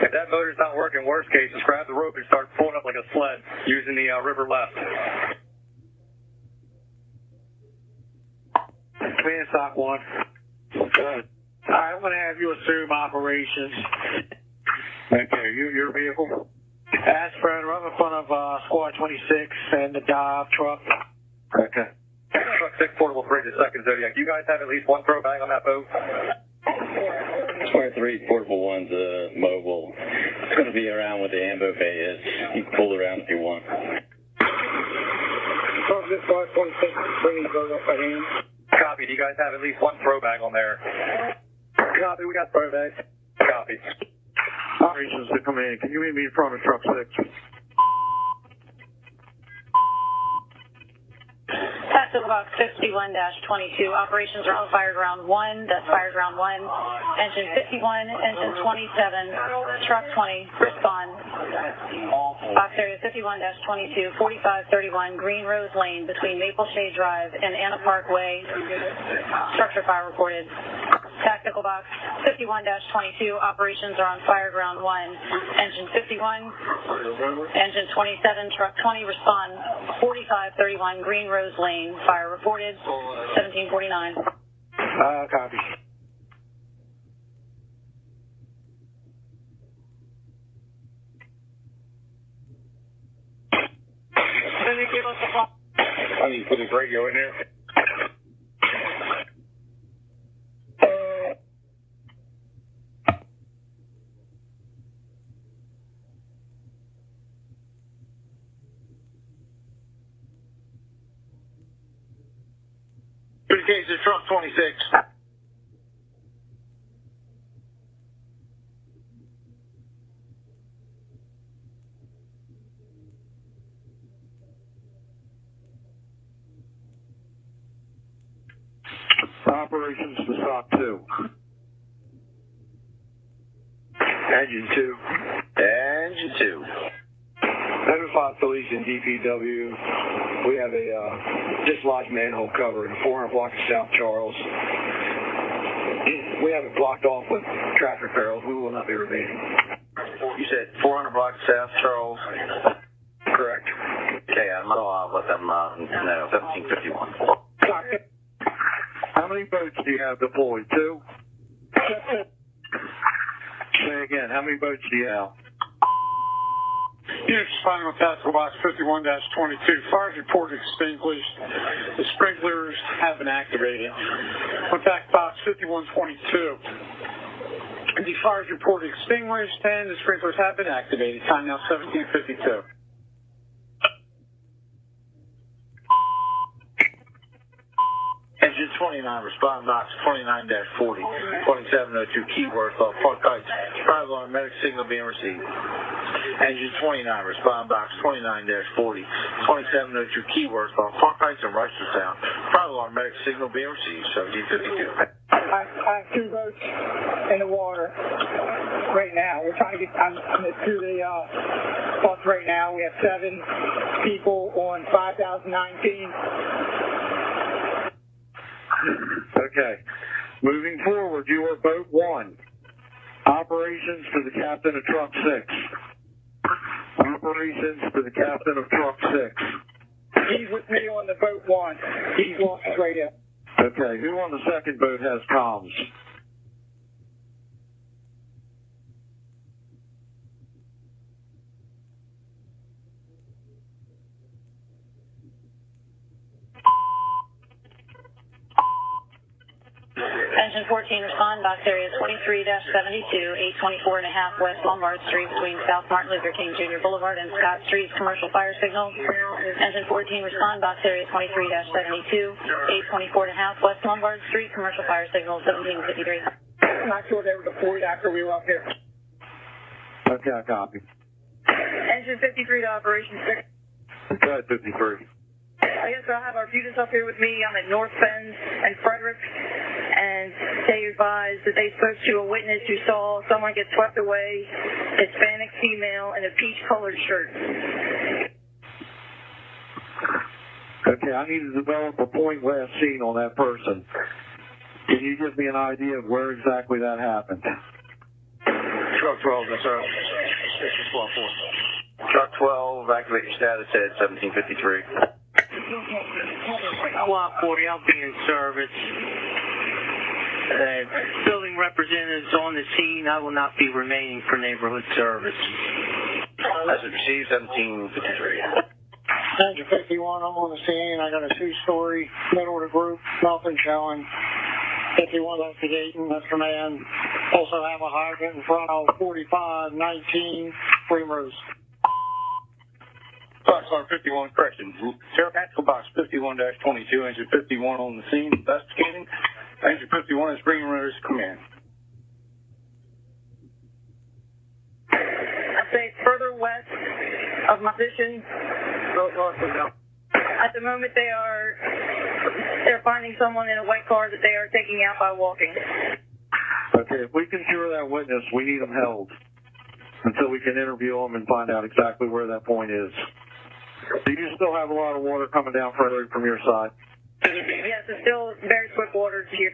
If that motor's not working, worst case, just grab the rope and start pulling up like a sled using the river left. Command stock 1. Good. All right, I'm going to have you assume operations. Okay, your vehicle? Aspirin, right in front of Squad 26 and the dive truck. Okay. Truck 6, Portable 3 to the second Zodiac. You guys have at least one throw bag on that boat? Square 3, Portable 1's mobile. It's going to be around where the ambo bay is. You can pull around if you want. Truck 6, Squad 26, bring the boat up by hand. Copy. Do you guys have at least one throw bag on there? Copy, we got throw bags. Copy. Operations to come in. Can you meet me in front of truck 6? Tactical box 51-22. Operations are on fire ground 1. That's fire ground 1. Engine 51, engine 27, truck 20. Respond. Box area 51-22, 4531 Green Rose Lane between Maple Shade Drive and Anna Park Way. Structure fire reported. Tactical box 51-22. Operations are on fire ground 1. Engine 51, engine 27, truck 20. Respond. 4531 Green Rose Lane. Fire reported. 1749. Copy. I need to put this radio in there. Communications, truck 26. Operations to stock 2. Engine 2. Engine 2. Notify police and DPW. We have a dislodged manhole cover in the 400 block of South Charles. We have it blocked off with traffic barrels. We will not be remaining. You said 400 block South Charles? Correct. Okay, I'll let them know. 1751. How many boats do you have deployed? 2? Say again, how many boats do you have? Units responding on tactical box 51-22. Fires reported extinguished. The sprinklers have been activated. Contact box 5122. The fires reported extinguished and the sprinklers have been activated. Time now 1752. Engine 29, respond box 29-40, 2702 Keyworth off Park Heights. Private alarm medic signal being received. Engine 29, respond box 29-40, 2702 Keyworth off Park Heights and Reisterstown. Private alarm medic signal being received. 1752. I have 2 boats in the water right now. We're trying to get to the bus right now. We have 7 people on 5019. Okay. Moving forward, you are boat 1. Operations to the captain of truck 6. Operations to the captain of truck 6. He's with me on the boat 1. He's lost his radio. Okay. Who on the second boat has comms? Engine Engine 14, respond, box area 23-72, 824.5 West Lombard Street between South Martin Luther King Jr. Boulevard and Scott Street's commercial fire signal. Engine 14, respond, box area 23-72, 824.5 West Lombard Street, commercial fire signal 1753. I'm not sure they were deployed after we were up here. Okay, I copy. Engine 53 to Operation 6. Go ahead, 53. I guess I have our Arbutus up here with me. I'm at North Bend and Frederick, and they advised that they spoke to a witness who saw someone get swept away, Hispanic female in a peach-colored shirt. Okay, I need to develop a point last seen on that person. Can you give me an idea of where exactly that happened? Truck 12, that's our 6-4. Truck 12, activate your status at 1753. Squad 40, I'll be in service. Building representatives on the scene. I will not be remaining for neighborhood service. As it received, 1753. Engine 51, I'm on the scene. I got a two-story middle of the group, nothing showing. 51 investigating, that's command. Also have a hydrant in front of 4519 Primrose. Boxcar 51, correction. Tactical box 51-22, engine 51 on the scene, investigating. Engine 51 is bringing runners command. I'd say it's further west of my position. At the moment, they're finding someone in a white car that they are taking out by walking. Okay, if we can cure that witness, we need them held until we can interview them and find out exactly where that point is. Do you still have a lot of water coming down Frederick from your side? Yes, it's still very quick water here.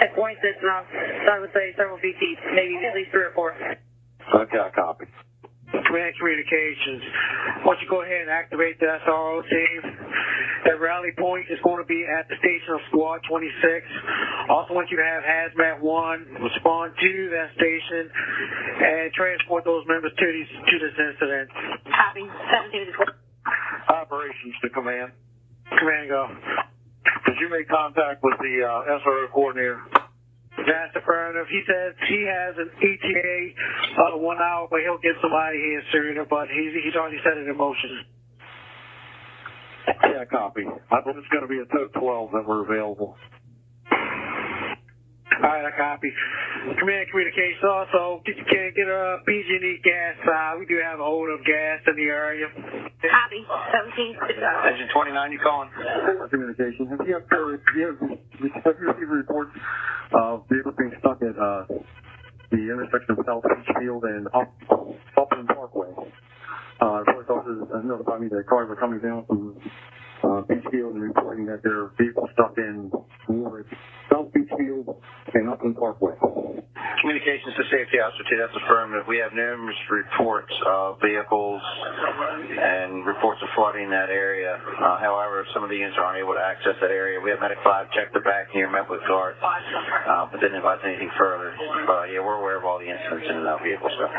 At points it's, I would say, several feet deep, maybe at least 3 or 4. Okay, I copy. Command communications. Why don't you go ahead and activate the SRO team? That rally point is going to be at the station of Squad 26. Also want you to have Hazmat 1 respond to that station and transport those members to this incident. Copy. 1754. Operations to command. Command, go. Did you make contact with the SRO coordinator? That's affirmative. He says he has an ETA 1 hour, but he'll get somebody here sooner, but he's already set it in motion. Yeah, copy. I believe it's going to be a total 12 that were available. All right, I copy. Command communications also, can get a PG&E gas. We do have a hold of gas in the area. Copy. 17. Engine 29, you calling? Communication. Have you received reports of vehicles being stuck at the intersection of South Beach Field and Upland Parkway? Police officers notified me that cars were coming down from Beach Field and reporting that their vehicles stuck in South Beach Field and Upland Parkway. Communications to safety officer, that's affirmative. We have numerous reports of vehicles and reports of flooding in that area. However, some of the units aren't able to access that area. We have Medic 5 check the back near Metwood Guard, but didn't advise anything further. But yeah, we're aware of all the incidents in vehicle stuff.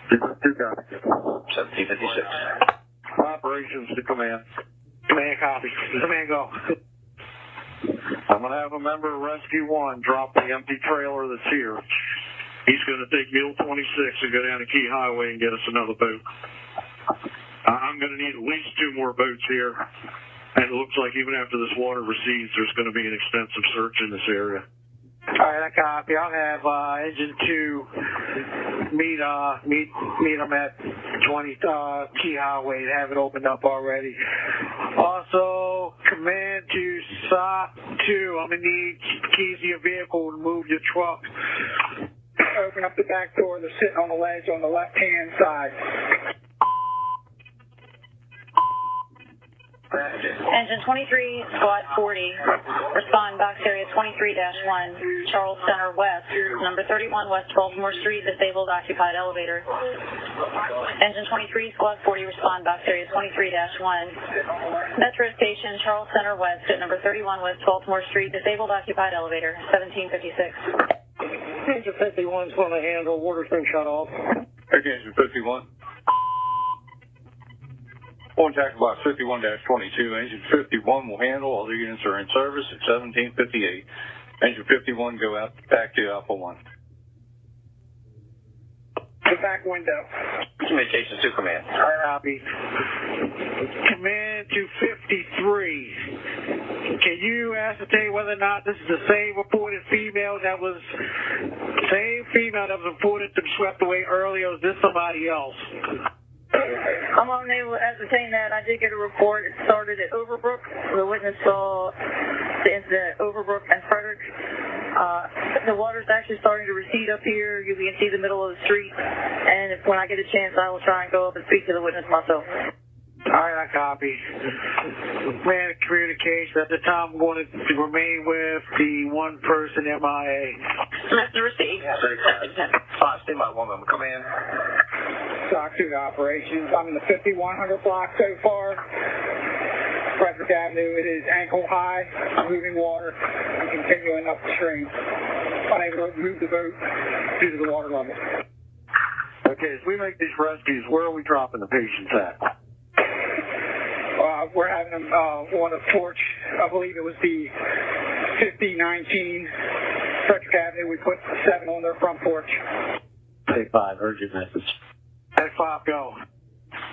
1756. Operations to command. Command, copy. Command, go. I'm going to have a member of Rescue 1 drop the empty trailer that's here. He's going to take Mule 26 and go down to Key Highway and get us another boat. I'm going to need at least 2 more boats here. And it looks like even after this water recedes, there's going to be an extensive search in this area. All right, I copy. I'll have Engine 2 meet them at 20 Key Highway and have it opened up already. Also, command to SOP 2. I'm going to need keys to your vehicle to move your truck. Open up the back door. They're sitting on the ledge on the left-hand side. Engine 23, Squad 40, respond box area 23-1, Charles Center West, number 31 West Baltimore Street, disabled occupied elevator. Engine 23, Squad 40, respond box area 23-1, Metro Station, Charles Center West at number 31 West Baltimore Street, disabled occupied elevator, 1756. Engine 51 is going to handle, water's been shut off. Okay, Engine 51. On tactical box 51-22, engine 51 will handle. All the units are in service at 1758. Engine 51, go out back to Alpha 1. The back window. Communications to command. Copy. Command to 53. Can you ascertain whether or not this is the same reported female that was reported to be swept away earlier, or is this somebody else? I'm unable to ascertain that. I did get a report. It started at Overbrook. The witness saw the incident at Overbrook and Frederick. The water's actually starting to recede up here. You can see the middle of the street. And when I get a chance, I will try and go up and speak to the witness myself. All right, I copy. Man of communication. At the time, I'm going to remain with the one person MIA. Mr. Receive. Stand by 1 moment. Command. Stock 2 operations. I'm in the 5100 block so far. Frederick Avenue. It is ankle high, moving water. I'm continuing up the stream. Unable to move the boat due to the water level. Okay, as we make these rescues, where are we dropping the patients at? We're having them on the porch. I believe it was the 5019 Frederick Avenue. We put 7 on their front porch. Take 5, urgent message. Take 5, go.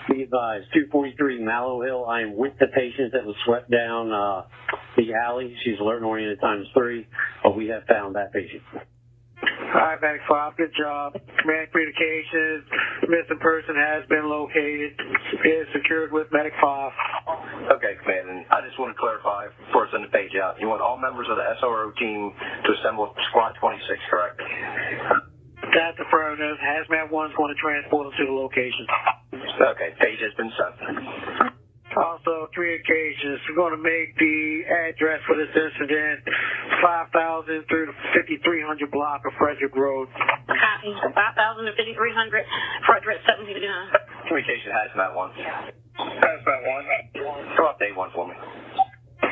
Be advised, 243 Mallow Hill. I am with the patient that was swept down the alley. She's alert and oriented ×3, but we have found that patient. All right, Medic 5, good job. Command communications, missing person has been located, is secured with Medic 5. Okay, Command, and I just want to clarify before I send the page out. You want all members of the SRO team to assemble Squad 26, correct? That's affirmative. Hazmat 1's going to transport them to the location. Okay, page has been sent. Also, communications. We're going to make the address for this incident 5,000 through the 5300 block of Frederick Road. Copy. 5,000 to 5300, Frederick 759. Communication Hazmat 1. Hazmat 1. Go up to A1 for me.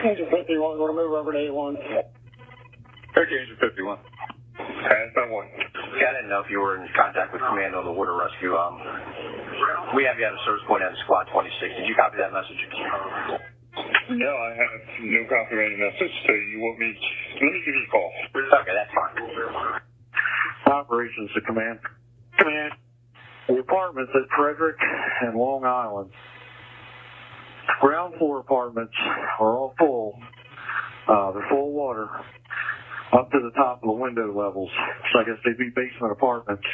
Engine 51, we're going to move over to A1. Okay, Engine 51. Hazmat 1. Yeah, I didn't know if you were in contact with command on the water rescue. We have you at a service point at Squad 26. Did you copy that message? No, I have no copy of any message, so you want me... Let me give you a call. Okay, that's fine. Operations to command. Command. The apartments at Frederick and Long Island. Ground floor apartments are all full. They're full of water up to the top of the window levels. So I guess they'd be basement apartments.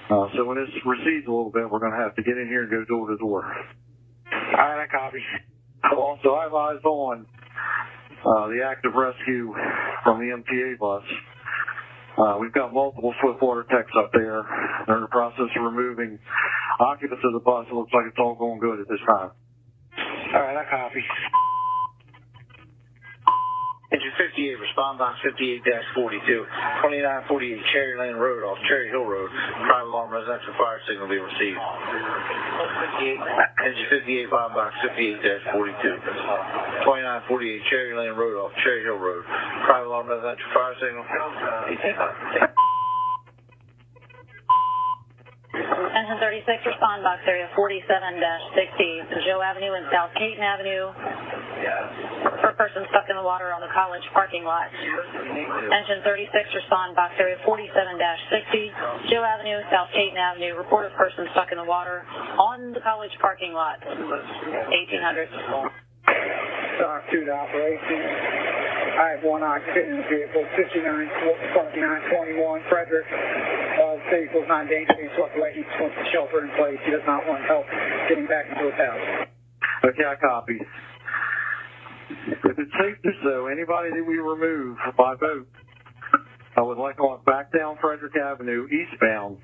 So when this recedes a little bit, we're going to have to get in here and go door to door. All right, I copy. Also, I've eyes on the active rescue from the MTA bus. We've got multiple swiftwater techs up there. They're in the process of removing occupants of the bus. It looks like it's all going good at this time. All right, I copy. Engine 58, respond box 58-42, 2948 Cherry Lane Road off Cherry Hill Road. Private alarm residential fire signal be received. Engine 58, respond box 58-42, 2948 Cherry Lane Road off Cherry Hill Road. Private alarm residential fire signal. Engine 36, respond box area 47-60, Joe Avenue and South Caton Avenue. For a person stuck in the water on the college parking lot. Engine 36, respond box area 47-60, Joe Avenue, South Caton Avenue. Report a person stuck in the water on the college parking lot. 1800. Stock 2 to operation. I have one occupant in the vehicle, 5921 Frederick. The vehicle is not in danger of being swept away. He just wants to shelter in place. He does not want help getting back into his house. Okay, I copy. If it's safe to so, anybody that we remove by boat, I would like on back down Frederick Avenue eastbound.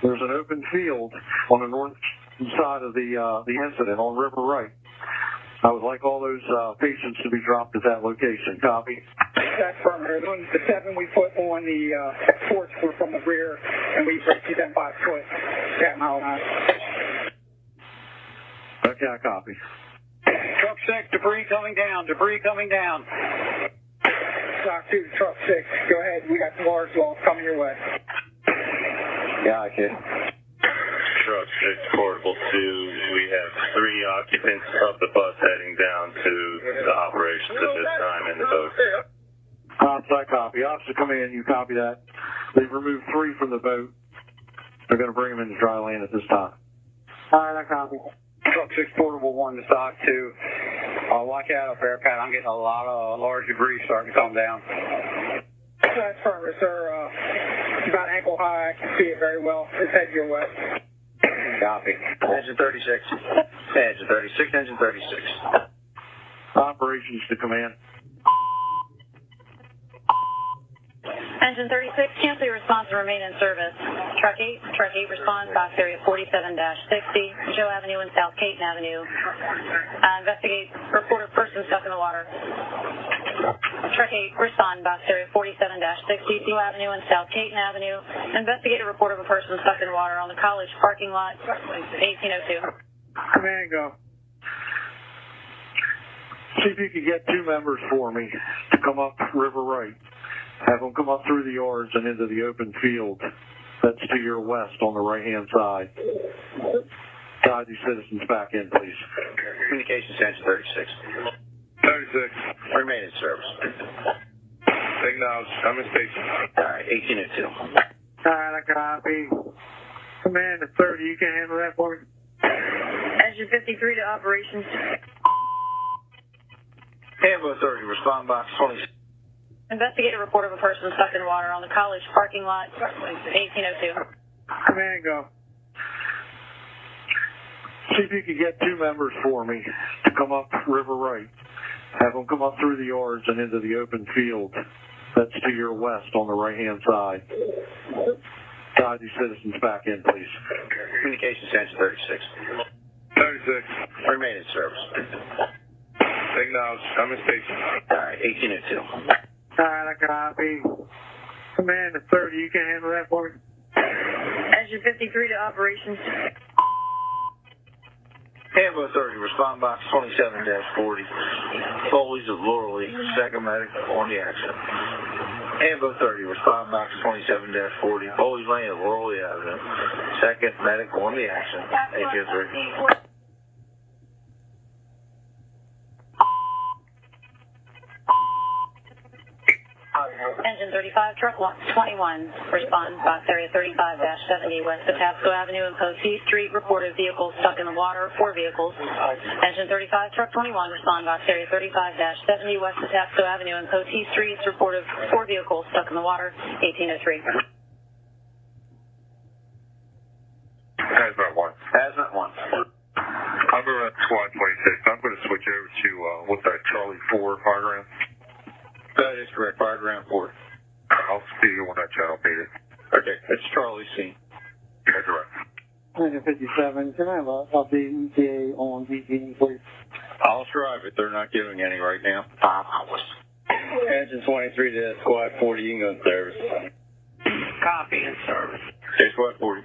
There's an open field on the north side of the incident on River Right. I would like all those patients to be dropped at that location. Copy. That's from her. The 7 we put on the porch were from the rear, and we rescued them by foot. That mile an hour. Okay, I copy. Truck 6, debris coming down, debris coming down. Stock 2 to truck 6. Go ahead. We got some large walls coming your way. Yeah, I can. Truck 6 Portable 2. We have 3 occupants of the bus heading down to the operations at this time in the boat. I copy. Officer, come in. You copy that. They've removed 3 from the boat. They're going to bring them into dry land at this time. All right, I copy. Truck 6 Portable 1 to Stock 2. Watch out up there, Pat. I'm getting a lot of large debris starting to come down. That's perfect, sir. It's about ankle high. I can see it very well. It's heading your way. Copy. Engine 36. Engine 36, engine 36. Operations to command. Engine 36, cancel your response and remain in service. Truck 8 responds, box area 47-60, Joe Avenue and South Caton Avenue. Investigate, report a person stuck in the water. Truck 8, respond, box area 47-60, Joe Avenue and South Caton Avenue. Investigate a report of a person stuck in the water on the college parking lot, 1802. Command, go. See if you can get 2 members for me to come up River Right. Have them come up through the yards and into the open field. That's to your west on the right-hand side. Guide these citizens back in, please. Communications engine 36. 36. Remain in service. Acknowledged. I'm in station. All right, 1802. All right, I copy. Command at 30, you can handle that for me? Engine 53 to operations. Ambo 30, respond box 26. Investigate a report of a person stuck in water on the college parking lot, 1802. Command, go. See if you can get 2 members for me to come up River Right. Have them come up through the yards and into the open field. That's to your west on the right-hand side. Guide these citizens back in, please. Communications engine 36. 36. Remain in service. Acknowledged. I'm in station. All right, 1802. All right, I copy. Command at 30, you can handle that for me? Engine 53 to operations. Ambo 30, respond box 27-40. Foley's of Laurel Lee, second medic on the accident. Ambo 30, respond box 27-40. Foley's Lane of Laurel Lee Avenue, second medic on the accident. 1803. Engine 35, truck 21, respond, box area 35-70, west of Tabasco Avenue and Post E Street, reported vehicles stuck in the water, 4 vehicles. Engine 35, truck 21, respond, box area 35-70, west of Tabasco Avenue and Post E Street, reported 4 vehicles stuck in the water, 1803. Hazmat 1. Hazmat 1. I'm going to squad 26. I'm going to switch over to, what's that, Charlie 4 fire ground? That is correct, fire ground 4. I'll see you on that channel, Peter. Okay, it's Charlie C. That's right. 57, can I have a update ETA on DPD, please? I'll drive it. They're not giving any right now. 5 hours. Engine 23 to squad 40. You can go in service. Copy in service. Okay, squad 40.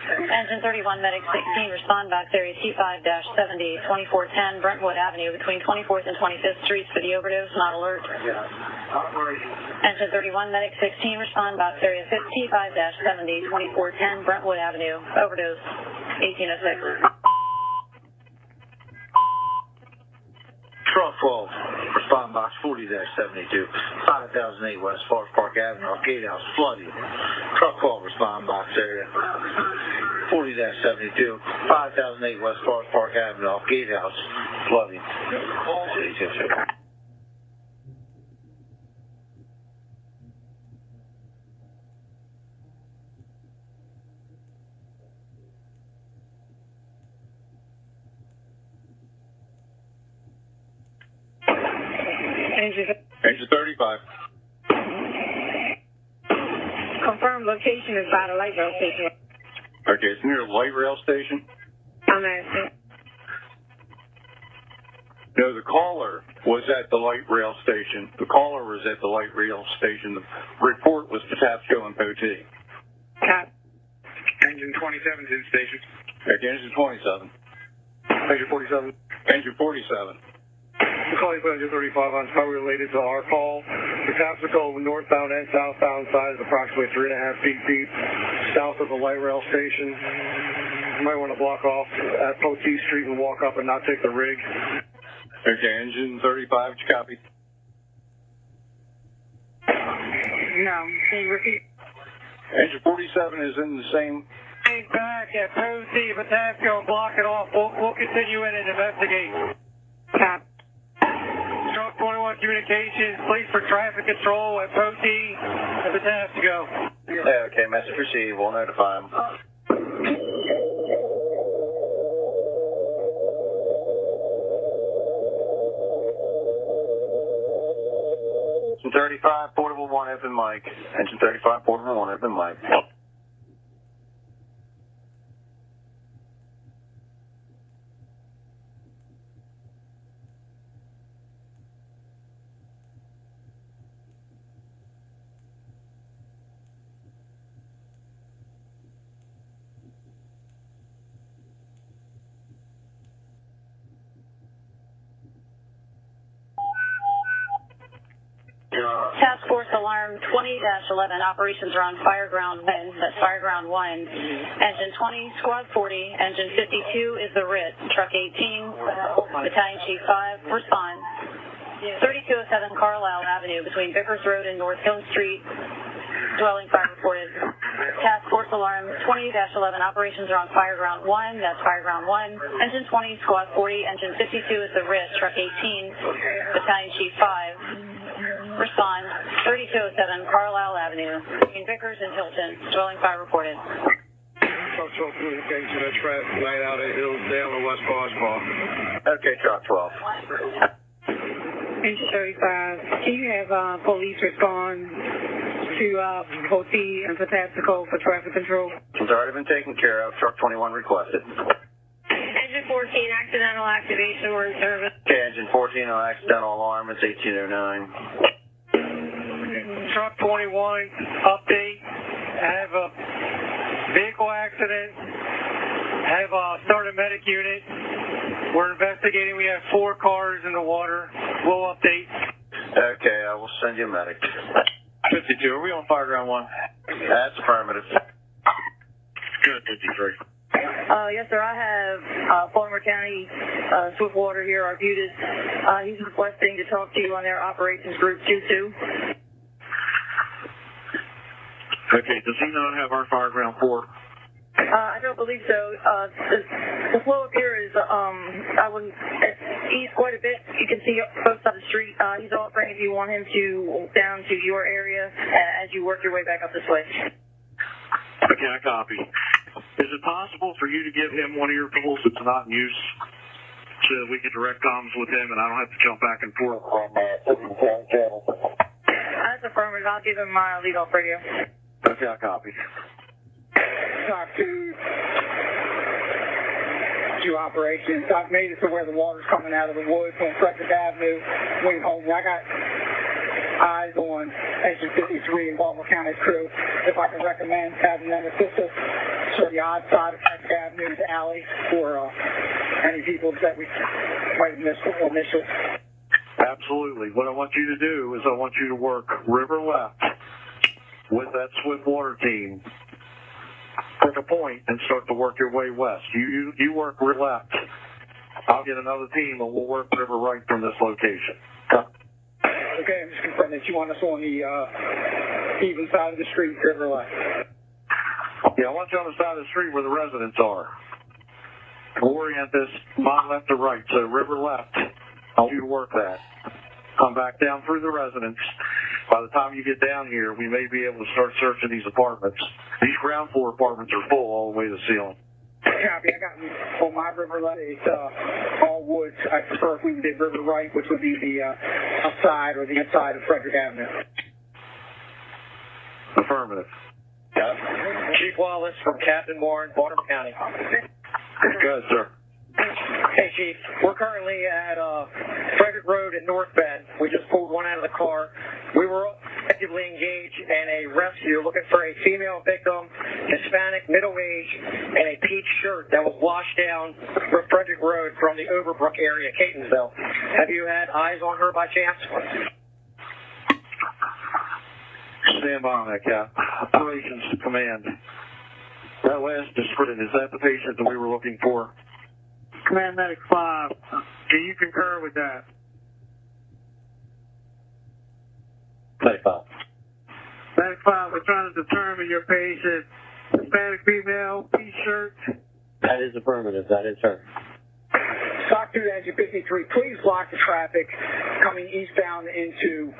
Engine 31, medic 16, respond, box area T5-70, 2410 Brentwood Avenue between 24th and 25th Streets for the overdose, not alert. Engine 31, medic 16, respond, box area T5-70, 2410 Brentwood Avenue, overdose, 1806. Truck 12, respond box 40-72, 5008 West Forest Park Avenue, off Gatehouse, flooding. Truck 12, respond box area 40-72, 5008 West Forest Park Avenue, off Gatehouse, flooding. Engine 35. Confirmed location is by the light rail station. Okay, it's near the light rail station. I'm asking. No, the caller was at the light rail station. The caller was at the light rail station. The report was Patapsco and Potee. Engine 27's in station. Okay, engine 27. Engine 47. Engine 47. Calling for Engine 35 on probably related to our call. The Tapsico northbound and southbound side is approximately 3.5 feet deep, south of the light rail station. You might want to block off at Poteet Street and walk up and not take the rig. Okay, Engine 35, did you copy? No. Can you repeat? Engine 47 is in the same. Hey, back at Poteet, but that's going to block it off. We'll continue in and investigate. Copy. Truck 21 Communications, please for traffic control at Poteet and Patapsco. Okay, message received. We'll notify them. 35, portable 1, open mic. Engine 35, portable 1, open mic. Task Force Alarm 20-11, operations are on Fireground 1, that's Fireground 1. Engine 20, Squad 40, Engine 52 is the RIT. Truck 18, Battalion Chief 5, respond. 3207 Carlisle Avenue between Vickers Road and North Hill Street. Dwelling fire reported. Task Force Alarm 20-11, operations are on Fireground 1, that's Fireground 1. Engine 20, Squad 40, Engine 52 is the RIT. Truck 18, Battalion Chief 5. Respond. 3207 Carlisle Avenue between Vickers and Hilton. Dwelling fire reported. Truck 12 communication, that's right, right out at Hillsdale and West Boswell. Okay, truck 12. Engine 35, can you have police respond to Poteet and Patapsco for traffic control? It's already been taken care of. Truck 21 requested. Engine 14, accidental activation, we're in service. Okay, engine 14, no accidental alarm. It's 1809. Truck 21, update. I have a vehicle accident. I have started a medic unit. We're investigating. We have 4 cars in the water. We'll update. Okay, I will send you a medic. 52, are we on Fireground 1? That's affirmative. Good, 53. Yes, sir. I have Baltimore County Swiftwater here, Arbutus. He's requesting to talk to you on their operations group 22. Okay, does he not have our Fireground 4? I don't believe so. The flow up here is, I wouldn't, east quite a bit. You can see both sides of the street. He's offering if you want him to down to your area as you work your way back up this way. Okay, I copy. Is it possible for you to give him one of your tools that's not in use so that we can direct comms with him and I don't have to jump back and forth on That's affirmative. I'll give him my lead-off radio. Okay, I copy. Talk to operations. I've made it to where the water's coming out of the woods on Frederick Avenue. Wing home. I got eyes on Engine 53 and Baltimore County crew. If I can recommend having them assist us to the odd side of Frederick Avenue's alley for any people that we might have missed initially. Absolutely. What I want you to do is I want you to work river left with that Swiftwater team. Pick a point and start to work your way west. You work river left. I'll get another team and we'll work river right from this location. Okay, I'm just confirming that you want us on the even side of the street, river left. Yeah, I want you on the side of the street where the residents are. Orient this my left to right, so river left. I want you to work that. Come back down through the residents. By the time you get down here, we may be able to start searching these apartments. These ground floor apartments are full all the way to the ceiling. Copy. I got on my river left. It's all woods. I prefer if we did river right, which would be the outside or the inside of Frederick Avenue. Affirmative. Chief Wallace from Captain Warren, Baltimore County. Good, sir. Hey, Chief. We're currently at Frederick Road at North Bend. We just pulled one out of the car. We were actively engaged in a rescue looking for a female victim, Hispanic, middle-aged, in a peach shirt that was washed down Frederick Road from the Overbrook area, Catonsville. Have you had eyes on her by chance? Stand by on that, Cap. Operations to command. That last description, is that the patient that we were looking for? Command Medic 5, do you concur with that? Medic 5. Medic 5, we're trying to determine your patient. Hispanic female, T-shirt. That is affirmative. That is her. Stock 2 Engine 53, please block the traffic coming eastbound into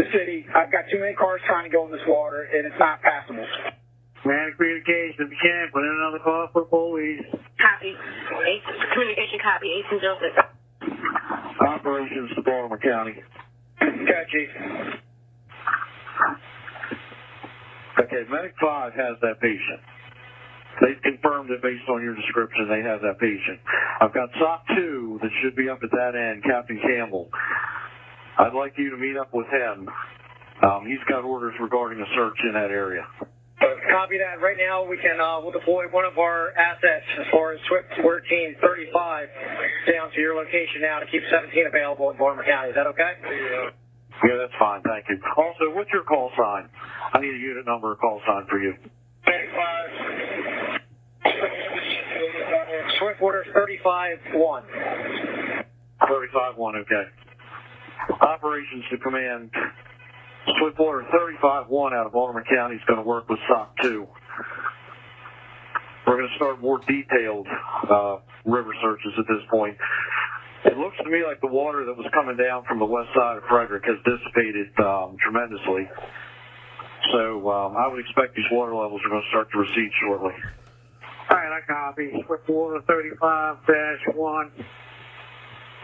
the city. I've got too many cars trying to go in this water, and it's not passable. Man, communication, if you can, put in another call for police. Copy. Communication copy, 1806. Operations to Baltimore County. Okay, Chief. Okay, Medic 5 has that patient. They've confirmed it based on your description. They have that patient. I've got SOC 2 that should be up at that end, Captain Campbell. I'd like you to meet up with him. He's got orders regarding a search in that area. Copy that. Right now, we'll deploy one of our assets as far as Swift 1435 down to your location now to keep 17 available in Baltimore County. Is that okay? Yeah, that's fine. Thank you. Also, what's your call sign? I need a unit number or call sign for you. Swift order 35-1. 35-1, okay. Operations to command. Swift order 35-1 out of Baltimore County is going to work with SOC 2. We're going to start more detailed river searches at this point. It looks to me like the water that was coming down from the west side of Frederick has dissipated tremendously. So I would expect these water levels are going to start to recede shortly. All right, I copy. Swift order 35-1.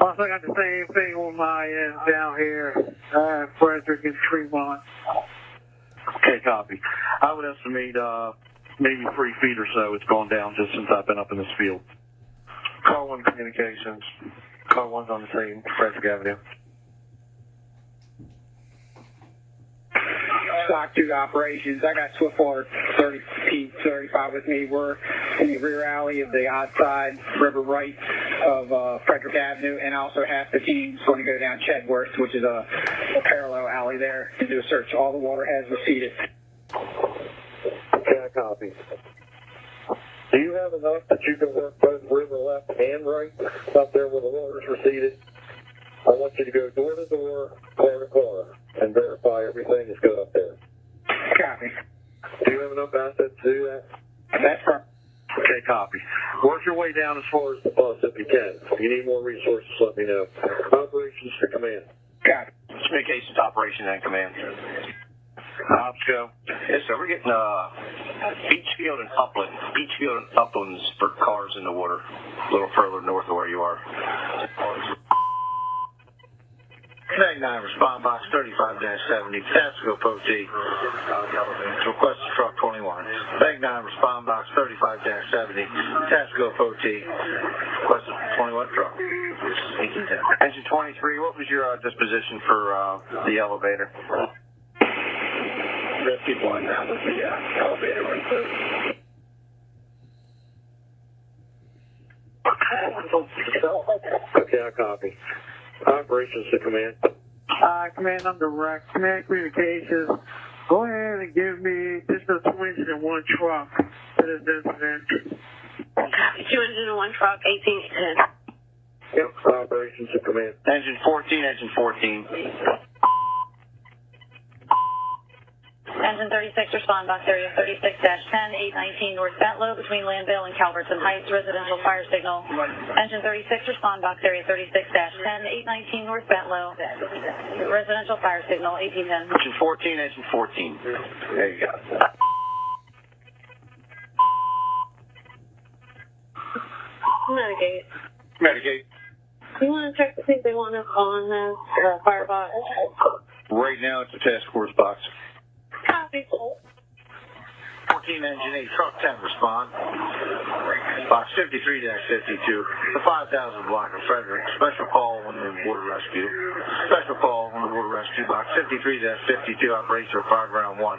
Also, I got the same thing on my end down here, Frederick and Tremont. Okay, copy. I would estimate maybe 3 feet or so it's gone down just since I've been up in this field. Call 1 communications. Call 1's on the scene, Frederick Avenue. SOC 2 operations. I got Swift order 35 with me. We're in the rear alley of the outside river right of Frederick Avenue, and I also have the teams going to go down Chedworth, which is a parallel alley there, to do a search. All the water has receded. Okay, I copy. Do you have enough that you can work both river left and right up there where the water's receded? I want you to go door to door, car to car, and verify everything is good up there. Copy. Do you have enough assets to do that? That's correct. Okay, copy. Work your way down as far as the bus if you can. If you need more resources, let me know. Operations to command. Copy. Communications to operation and command. Ops go. Yes, sir. We're getting Beachfield and Uplands for cars in the water, a little further north of where you are. Mag 9, respond box 35-70, Tactical OT. Request truck 21. Mag 9, respond box 35-70, Tactical OT. Request 21 truck. Engine 23, what was your disposition for the elevator? Rescue one. Yeah, elevator right there. Okay, I copy. Operations to command. Command, I'm direct. Command communications. Go ahead and give me just a 2 engine and 1 truck to this incident. 2 engine and 1 truck, 1810. Yep, operations to command. Engine 14, engine 14. Engine 36, respond box area 36-10, 819 North Bentlow between Landville and Calverton Heights, residential fire signal. Engine 36, respond box area 36-10, 819 North Bentlow, residential fire signal, 1810. Engine 14, engine 14. There you go. Medicate. Medicate. You want to check to see if they want us on the firebox? Right now it's a task force box. Copy. 14 engine 8, truck 10, respond. Box 53-52, the 5,000 block of Frederick. Special call on the water rescue. Special call on the water rescue. Box 53-52, operator of fire ground 1.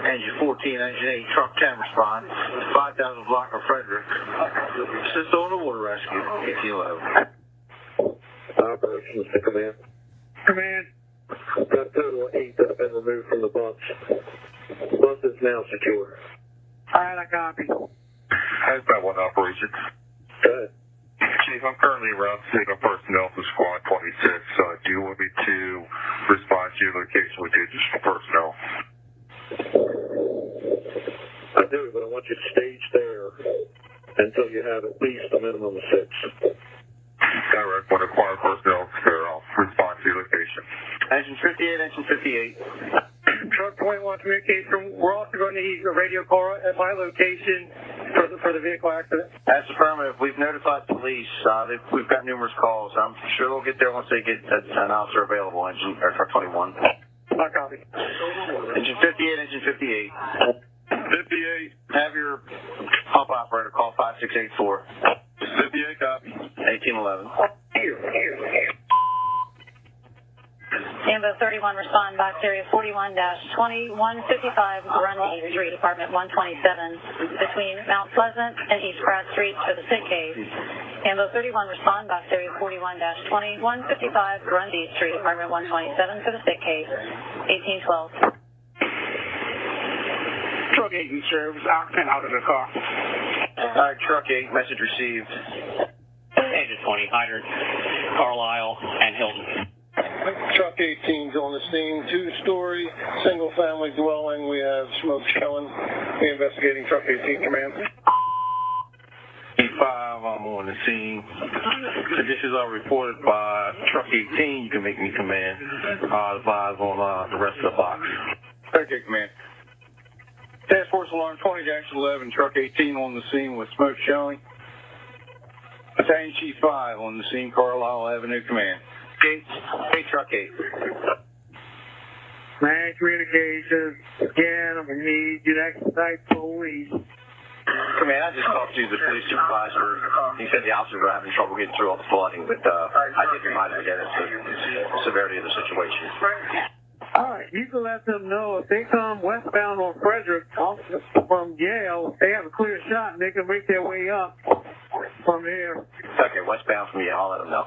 Engine 14, engine 8, truck 10 respond. 5,000 block of Frederick. Assist on the water rescue. 1811. Operations to command. Command. Got a total of 8 that have been removed from the bus. Bus is now secure. All right, I copy. Has that one operation? Go ahead. Chief, I'm currently around signal personnel for Squad 26. Do you want me to respond to your location with the additional personnel? I do, but I want you to stage there until you have at least a minimum of 6. Direct, when acquired personnel there, I'll respond to your location. Engine 58, engine 58. Truck 21 communication. We're also going to need a radio call at my location for the vehicle accident. That's affirmative. We've notified police. We've got numerous calls. I'm sure they'll get there once they get an officer available. Truck 21. I copy. Engine 58, engine 58. 58. Have your pump operator call 5684. 58 copy. 1811. Ambo 31, respond box area 41-20, 155 Grundy Street, apartment 127, between Mount Pleasant and East Pratt Streets for the sick case. Ambo 31, respond box area 41-20, 155 Grundy Street, apartment 127 for the sick case. 1812. Truck 8 in service, occupant out of the car. All right, truck 8, message received. Engine 20, hydrant, Carlisle, and Hilton. Truck 18's on the scene, 2-story, single-family dwelling. We have smoke showing. We investigating truck 18, command. 5, I'm on the scene. Conditions are reported by truck 18. You can make me command. Advise on the rest of the box. Okay, command. Task Force Alarm 20-11, truck 18 on the scene with smoke showing. Battalion Chief 5 on the scene, Carlisle Avenue, command. Hey, truck 8. Man, communications. Again, I'm going to need you to expedite police. Command, I just talked to the police supervisor. He said the officers were having trouble getting through all the flooding, but I did remind him again of the severity of the situation. All right, you can let them know if they come westbound on Frederick from Yale, they have a clear shot and they can make their way up from here. Okay, westbound from Yale, I'll let them know.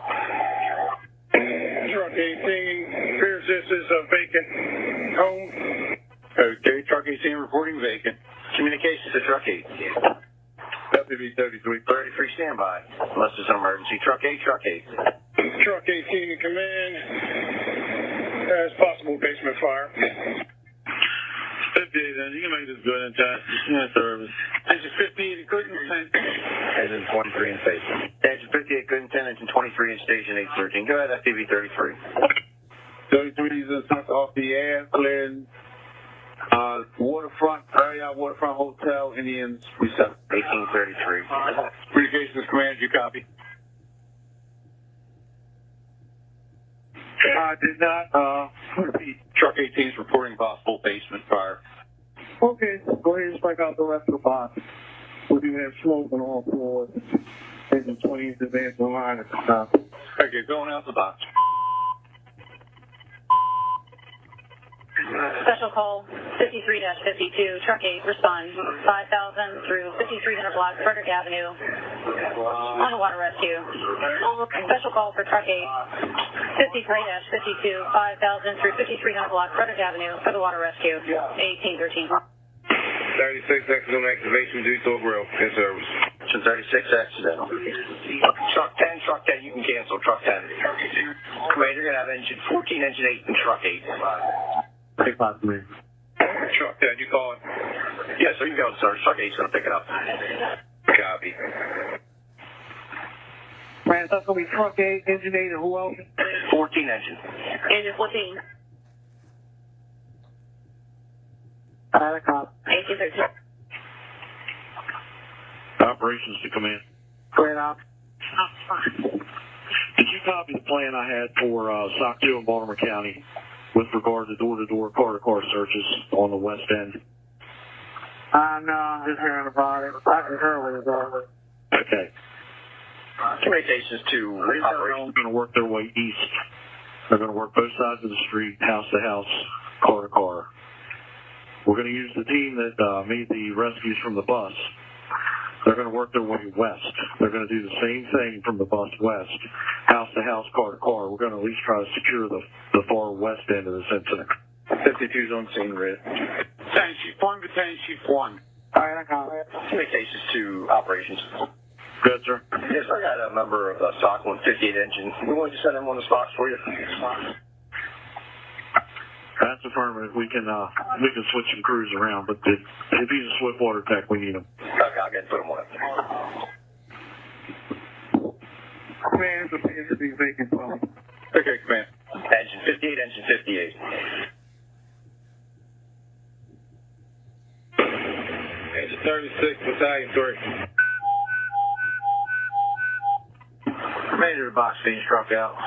Truck 18 appears this is a vacant home. Okay, truck 18 reporting vacant. Communications to truck 8. WB 33. 33 standby, unless there's an emergency. Truck 8, truck 8. Truck 18 in command. As possible basement fire. 58, then you can make this good in time. Service. Engine 58 in Clinton. Engine 23 in station. Engine 58 good intent, engine 23 in station 813. Go ahead, FTV 33. 33 is off the air, clearing waterfront area, waterfront hotel, Indians reception. 1833. Communications command, you copy. I did not repeat. Truck 18 is reporting possible basement fire. Okay, go ahead and strike out the rest of the box. We do have smoke on all floors. Engine 20 is advancing line at the top. Okay, going out the box. Special call 53-52, truck 8, respond 5,000 through 5300 block, Frederick Avenue, on the water rescue. Special call for truck 8, 53-52, 5,000 through 5300 block, Frederick Avenue, for the water rescue. 1813. 36 accidental activation due to a grill in service. 36 accidental. Truck 10, truck 10, you can cancel. Truck 10. Commander, you're going to have engine 14, engine 8, and truck 8. Take 5, man. Truck 10, you call it? Yes, sir, you go, sir. Truck 8's going to pick it up. Copy. Man, that's going to be truck 8, engine 8, and who else? 14 engine. Engine 14. Alright, cop. 1813. Operations to command. Great op. Did you copy the plan I had for SOC 2 in Baltimore County with regard to door-to-door car-to-car searches on the west end? No, just hearing about it. I concur with it, though. Okay. Communications to operations. They're going to work their way east. They're going to work both sides of the street, house to house, car to car. We're going to use the team that made the rescues from the bus. They're going to work their way west. They're going to do the same thing from the bus west, house to house, car to car. We're going to at least try to secure the far west end of this incident. 52's on scene, Red. Battalion Chief 1, Battalion Chief 1. All right, I got it. Communications to operations. Good, sir. Yes, I got a member of the Stock 158 engine. We want to send him on the spots for you. That's affirmative. We can switch some crews around, but if he's a swift water tech, we need him. Okay, I'll get put him on. Command, it's appears to be vacant phone. Okay, Command. Engine 58, engine 58. Engine 36, Battalion 3. Commander of box being struck out.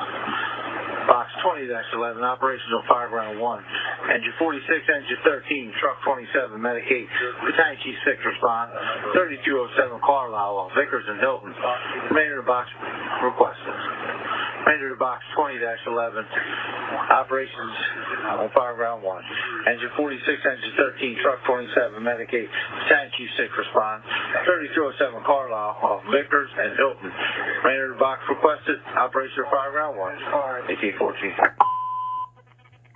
Box 20-11, operations on Fireground 1. Engine 46, engine 13, truck 27, Medic 8. Battalion Chief 6 respond. 3207 Carlisle off Vickers and Hilton. Commander of box requested. Commander of box 20-11, operations on Fireground 1. Engine 46, engine 13, truck 27, Medic 8. Battalion Chief 6 respond. 3207 Carlisle off Vickers and Hilton. Commander of box requested. Operation Fireground 1. 1814.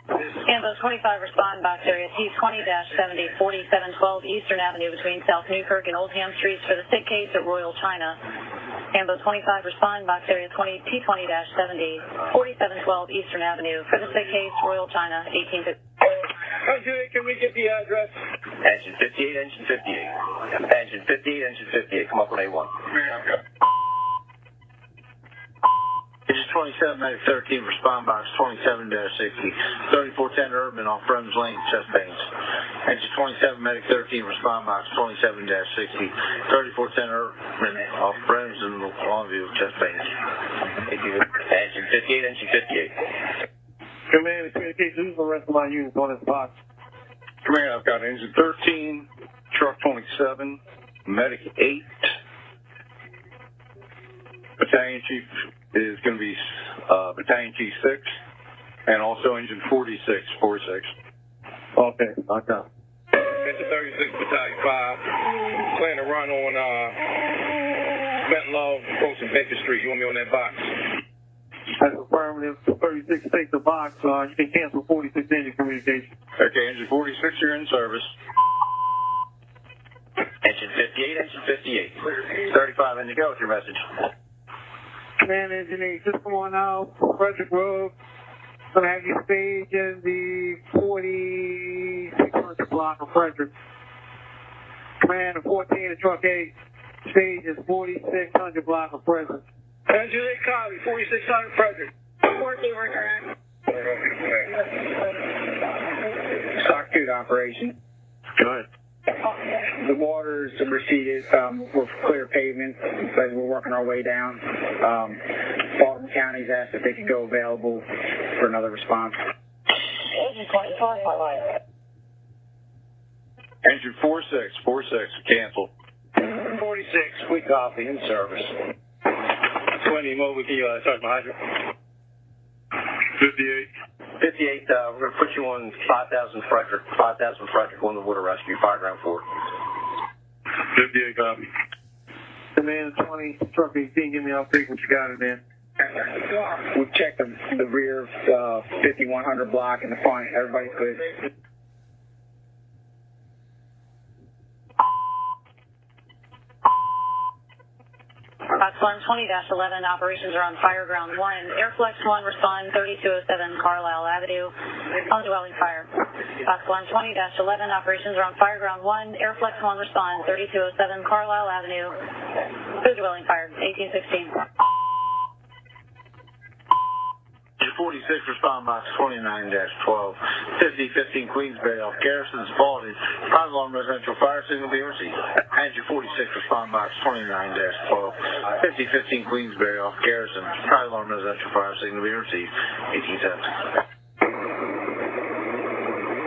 Canvas 25 respond box area T20-70 4712 Eastern Avenue between South Newkirk and Oldham Streets for the sick case at Royal China. Canvas 25 respond box area T20-70 4712 Eastern Avenue for the sick case Royal China 1850. Can we get the address? Engine 58, engine 58. Engine 58, engine 58. Come up on A1. Engine 27, Medic 13, respond box 27-60, 3410 Urban off Brems Lane, chest pains. Engine 27, Medic 13, respond box 27-60, 3410 Urban off Brems and Longview, chest pains. Engine 58, engine 58. Command, communications, the rest of my units on this box. Command, I've got engine 13, truck 27, Medic 8. Battalion Chief is going to be Battalion Chief 6, and also engine 46. Okay, I got it. Engine 36, Battalion 5, plan to run on Benton Law, approaching Baker Street. You want me on that box? That's affirmative. 36 takes the box. You can cancel 46 engine communication. Okay, engine 46, you're in service. Engine 58, engine 58. 35 in to go with your message. Command engineer, just come on out. Frederick Road. Gonna have you stage in the 4600 block of Frederick. Command of 14 and truck 8. Stage is 4600 block of Frederick. Engine 8 copy, 4600 Frederick. 14 worker act. Stock 2 to operation. Go ahead. The waters receded. We're clear pavement as we're working our way down. Baltimore County's asked if they could go available for another response. Engine 25. Engine 46, cancel. 46, we copy, in service. 20, mobile, can you start my hydrant? 58. 58, we're going to put you on 5000 Frederick. 5000 Frederick on the water rescue, Fireground 4. 58, copy. Command 20, truck 18, give me an update what you got it in. We've checked the rear 5100 block and the front. Everybody's good. Foxalarm 20-11, operations are on Fireground 1. Airflex 1, respond 3207 Carlisle Avenue, on dwelling fire. Foxalarm 20-11, operations are on Fireground 1. Airflex 1, respond 3207 Carlisle Avenue, to dwelling fire, 1816. 46, respond box 29-12, 5015 Queensbury off Garrison's Baldy. Private alarm residential fire signal being received. Engine 46, respond box 29-12, 5015 Queensbury off Garrison. Private alarm residential fire signal being received. 18 cents.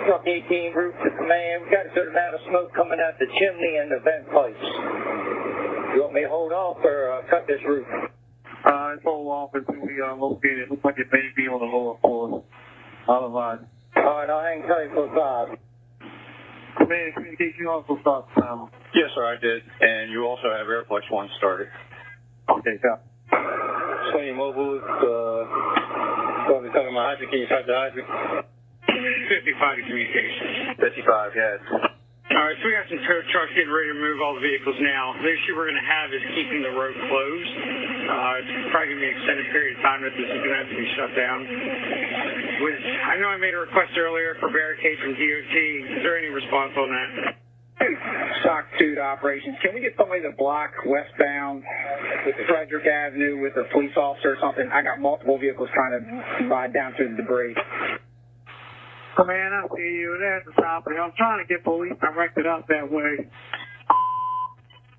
Truck 18, route to command. We got a certain amount of smoke coming out the chimney and the vent pipes. You want me to hold off or cut this roof? It's hold off until we locate it. Looks like it may be on the lower floor. Out of line. Alright, I'll hang tight for 5. Command communication also stopped. Yes, sir, I did. And you also have Airflex 1 started. Okay, copy. Sony Mobile is going to be talking about hydrant. Can you type the hydrant? 55 to communication. 55, yes. All right, so we got some tow trucks getting ready to move all the vehicles now. The issue we're going to have is keeping the road closed. It's probably going to be an extended period of time that this is going to have to be shut down. I know I made a request earlier for barricades from DOT. Is there any response on that? Stock 2 to operations. Can we get somebody to block westbound with Frederick Avenue with a police officer or something? I got multiple vehicles trying to ride down through the debris. Command, I see you. There's the property. I'm trying to get police directed up that way.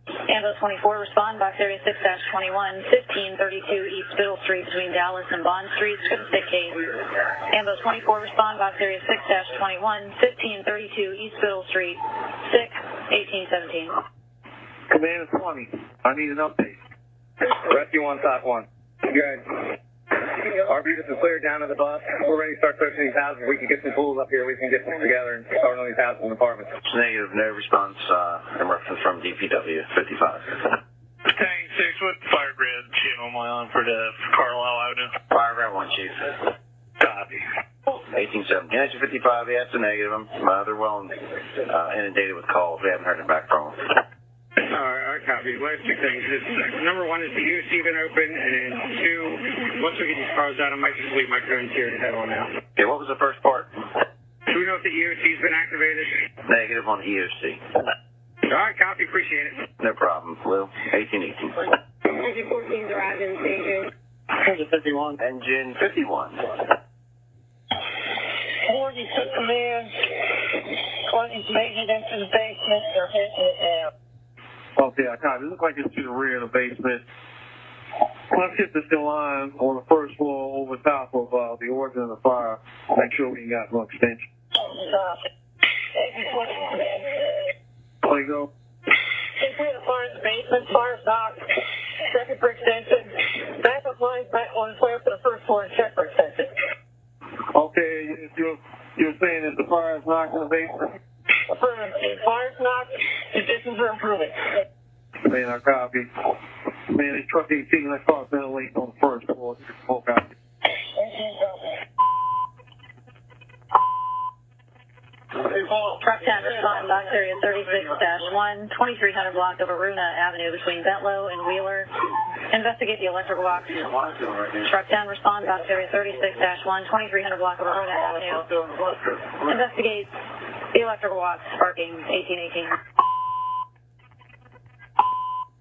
Ambulance 24, respond box area 6-21, 1532 East Biddle Street between Dallas and Bond Streets for the sick case. Ambulance 24, respond box area 6-21, 1532 East Biddle Street, sick, 1817. Command 20. I need an update. Rescue 1, top 1. Good. Our vehicles are cleared down to the bus. We're ready to start searching these houses. We can get some tools up here. We can get them together and start on these houses and apartments. Negative, no response. I'm reference from DPW 55. Tank 6 with Fire Grid channel am I on for the Carlisle Avenue? Fire Grid 1, Chief. Copy. 1817. Answer 55, yeah, it's a negative. They're well inundated with calls. We haven't heard it back from them. All right, copy. Last 2 things. Number 1 is the UC been open, and then 2, once we get these cars out, I might just leave my phones here to head on out. Okay, what was the first part? Do we know if the EOC's been activated? Negative on EOC. All right, copy. Appreciate it. No problem. Lou, 1818. Engine 14's arrived in the station. Engine 51. Engine 51. 46 command. Quantity's making it into the basement. They're hitting it out. Okay, I copy. It looks like it's to the rear of the basement. Let's get this in line on the first floor over top of the origin of the fire. Make sure we ain't got no extension. There you go. If we have a fire in the basement, fire's knocked. Second for extension. Backup line back on its way up to the first floor and check for extension. Okay, you're saying that the fire is knocked in the basement? Affirmative. Fire's knocked. Conditions are improving. Man, I copy. Man, it's truck 18, that car's been late on the first floor. Oh, copy. Truck 10, respond box area 36-1, 2300 block of Aruna Avenue between Bentlow and Wheeler. Investigate the electrical box. Truck 10, respond box area 36-1, 2300 block of Aruna Avenue. Investigate the electrical box, sparking 1818.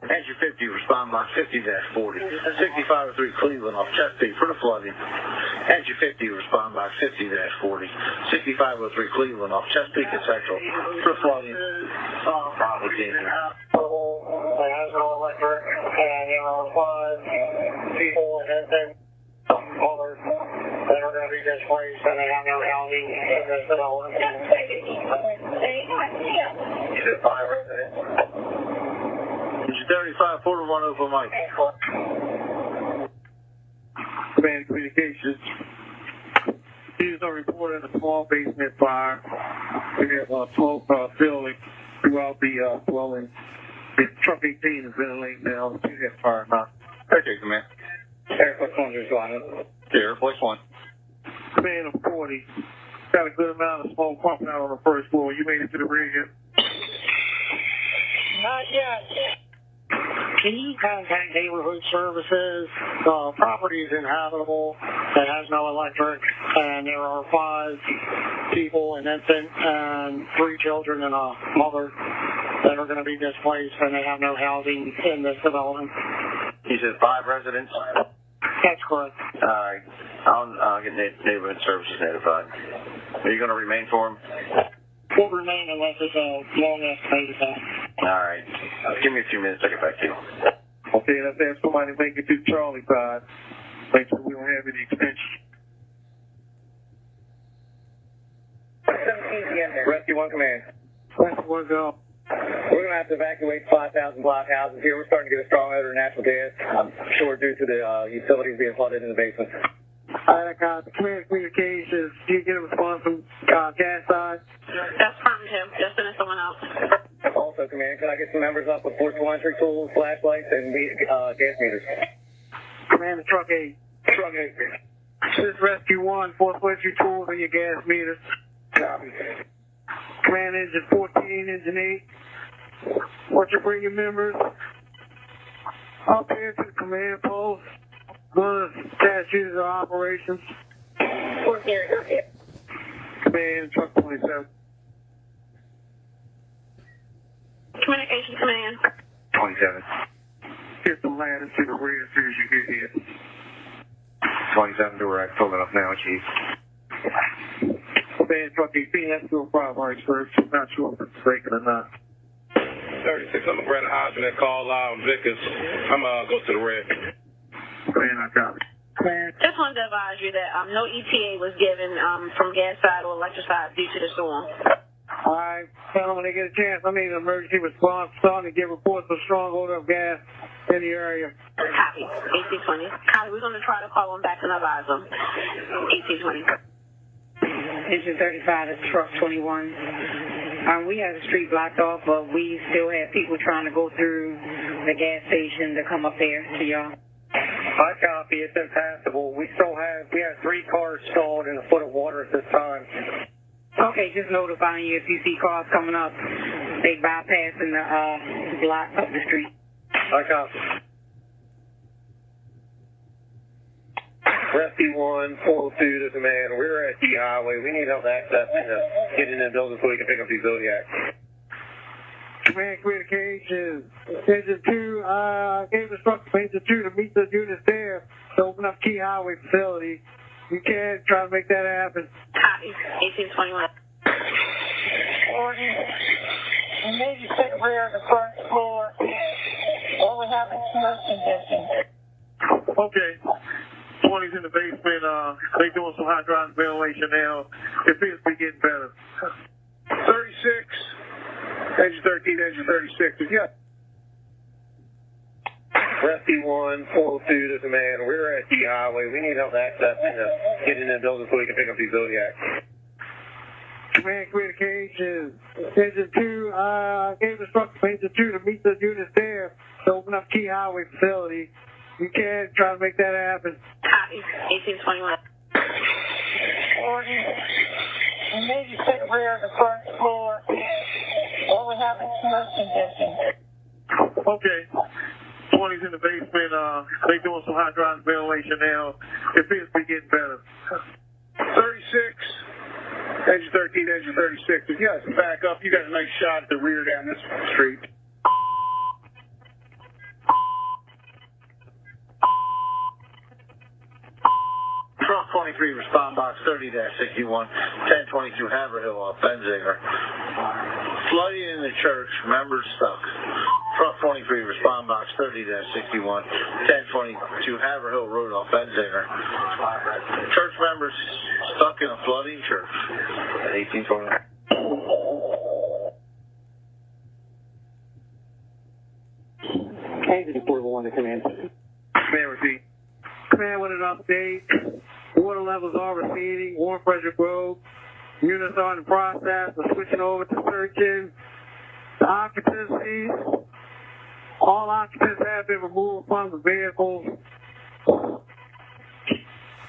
Engine 50, respond box 50-40. 6503 Cleveland off Chesapeake for the flooding. Engine 50, respond box 50-40. 6503 Cleveland off Chesapeake and Central for the flooding. Electric, and there are 5 people and then others that are going to be displaced and they have no housing in this development. You said 5 residents? Engine 35, 4-1 open mic. Command communications. These are reporting a small basement fire. We have smoke filling throughout the dwelling. The truck 18 is ventilating now. The two fire not. Okay, command. Airflex 1 is responding. Airflex 1. Command of 40. Got a good amount of smoke pumping out on the first floor. You made it to the rear yet? Not yet. Can you contact neighborhood services? Property is inhabitable. It has no electric, and there are 5 people, an infant, and 3 children and a mother that are going to be displaced, and they have no housing in this development. You said 5 residents? That's correct. All right. I'll get neighborhood services notified. Are you going to remain for them? We'll remain unless it's a long estimated time. All right. Give me a few minutes. I'll get back to you. Okay, let's ask somebody to make it to Charlie side. Make sure we don't have any extension. Rescue 1 Command. Rescue 1 go. We're going to have to evacuate 5,000 block houses here. We're starting to get a strong odor of natural gas. I'm sure due to the utilities being flooded in the basement. All right, I got the command communications. Do you get a response from gas side? That's affirmative. Just send someone else. Also, Command, can I get some members up with portable entry tools, flashlights, and gas meters? Command to Truck 8. Truck 8. This is Rescue 1, portable entry tools and your gas meters. Copy. Command Engine 14, Engine 8. What you bring your members up here to the command post. One of the statues of operations. Command Truck 27. Communication Command. 27. Get some ladders to the rear as soon as you get here. 27 direct, pulling up now, Chief. Command Truck 18, let's do a primary search. Not sure if it's breaking or not. 36, I'm Brett Hodgman at call Vickers. I'm go to the red. Command, I got it. Just wanted to advise you that no ETA was given from gas side or electric side due to the storm. All right, tell them when they get a chance. I need an emergency response starting to get reports of strong odor of gas in the area. Copy. 1820. Copy. We're going to try to call them back and advise them. 1820. Engine 35 is Truck 21. We had the street blocked off, but we still had people trying to go through the gas station to come up there to y'all. I copy. It's impassable. We have 3 cars stalled in a foot of water at this time. Okay, just notifying you if you see cars coming up. They bypassing the block up the street. I copy. Rescue 1, 402 to command. We're at the highway. We need help accessing to get in the building so we can pick up these Zodiacs. Command communications. Engine 2, gave instructions for Engine 2 to meet the units there to open up key highway facility. You can try to make that happen. Copy. 1821. And maybe sit rear of the first floor. Or we have a smoke condition. Okay. 20's in the basement. They doing some hydraulic ventilation now. It appears to be getting better. 36. Engine 13, Engine 36. Yeah. Rescue 1, 402 to command. We're at the highway. We need help accessing to get in the building so we can pick up these Zodiacs. Command communications. Engine 2, gave instructions for Engine 2 to meet the units there to open up key highway facility. You can try to make that happen. Copy. 1821. And maybe sit rear of the first floor. Or we have a smoke condition. Okay. 20's in the basement. They doing some hydraulic ventilation now. It appears to be getting better. 36. Engine 13, Engine 36. If you guys can back up, you got a nice shot at the rear down this street. Truck 23, respond box 30-61, 1022 Haverhill off Benzinger. Flooding in the church, members stuck. Truck 23, respond box 30-61, 1022 Haverhill Road off Benzinger. Church members stuck in a flooding church at 1820. Engine 41 to command. Command repeat. Command with an update. Water levels are receding. Warm Frederick Road. Units are in the process of switching over to searching. The occupancies. All occupants have been removed from the vehicles.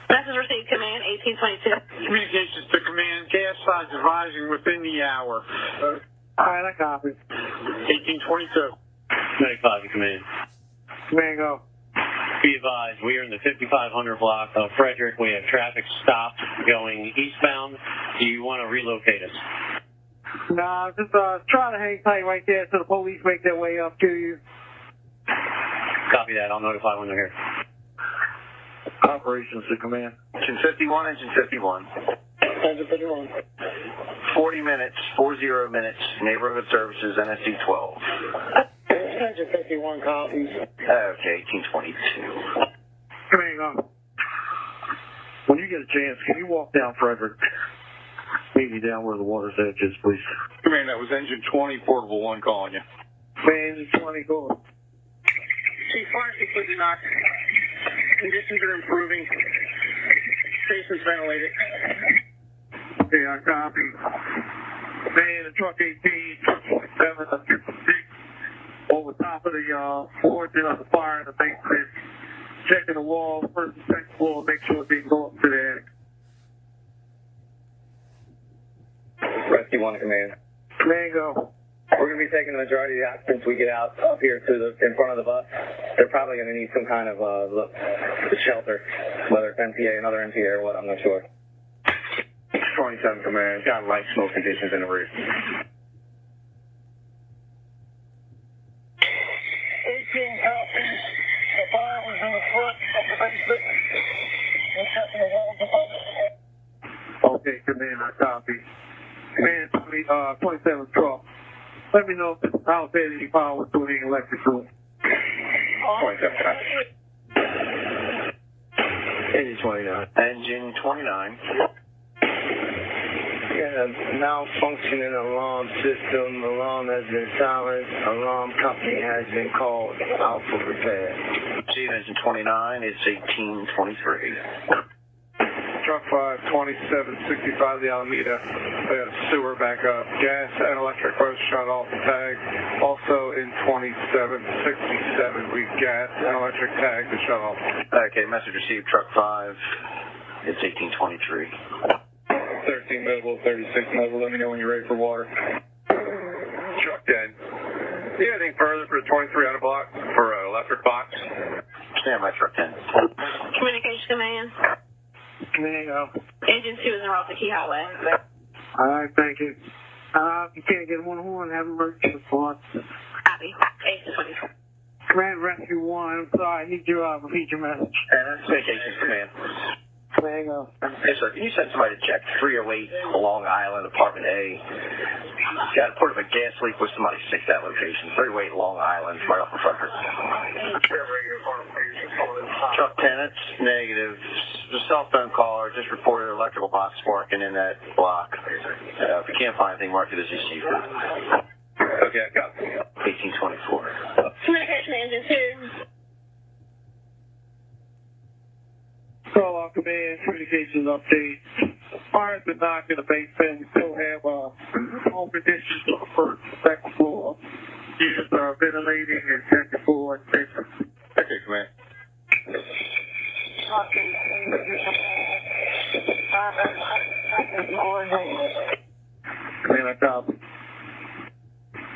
Message received, Command 1822. Communications to command. Gas size is rising within the hour. All right, I copy. 1822. 95 to command. Command go. Be advised, we are in the 5500 block of Frederick. We have traffic stopped going eastbound. Do you want to relocate us? Nah, just try to hang tight right there so the police make their way up to you. Copy that. I'll notify when they're here. Operations to command. Engine 51, Engine 51. Engine 51. 40 minutes, 40 minutes, neighborhood services, NSC 12. Engine 51 copies. Okay, 1822. Command go. When you get a chance, can you walk down Frederick? Meet me down where the water's edge is, please. Command, that was engine 20, portable 1 calling you. Man, 20, go. Chief, fire completely knocked. Conditions are improving. Station's ventilated. Okay, I copy. Man, the truck 18, truck 27, over top of the origin of the fire in the basement. Checking the wall, first and second floor, make sure it didn't go up to the attic. Rescue 1 command. Command, go. We're going to be taking the majority of the occupants we get out up here to in front of the bus. They're probably going to need some kind of shelter, whether it's MPA, another MPA, or what, I'm not sure. 27 command, got light smoke conditions in the roof. 18 copy. The fire was in the front of the basement. We're checking the walls above. Okay, command, I copy. Command 27 truck. Let me know if the house had any power to any electric to it. 27 copy. Engine 29. Engine 29. Yeah, malfunctioning alarm system. Alarm has been silenced. Alarm company has been called out for repair. Chief, engine 29 is 1823. Truck 5, 2765 the Alameda. We had a sewer backup. Gas and electric both shut off the tag. Also in 2767, we gas and electric tags are shut off. Okay, message received, truck 5. It's 1823. 13 mobile, 36 mobile. Let me know when you're ready for water. Truck 10. Do you have anything further for the 23 out of block for electric box? Stand by, truck 10. Communication command. Command, go. Engine 2 is en route to Key Highway. All right, thank you. You can't get one horn, have emergency response. Copy. 1824. Command Rescue 1, I'm sorry, I need you to repeat your message. Communications command. Command, go. Hey, sir, can you send somebody to check 308 Long Island, apartment A? Got a report of a gas leak with somebody sick at that location. 308 Long Island, right off the front. Truck 10, it's negative. The cell phone caller just reported an electrical box sparking in that block. If you can't find anything, mark it as received. Okay, I got it. 1824. Communication engine 2. Call out command, communications update. Fire's been knocked in the basement. We still have home conditions on the first and second floor. Units are ventilating and second floor and basement. Okay, command. Command, I copy.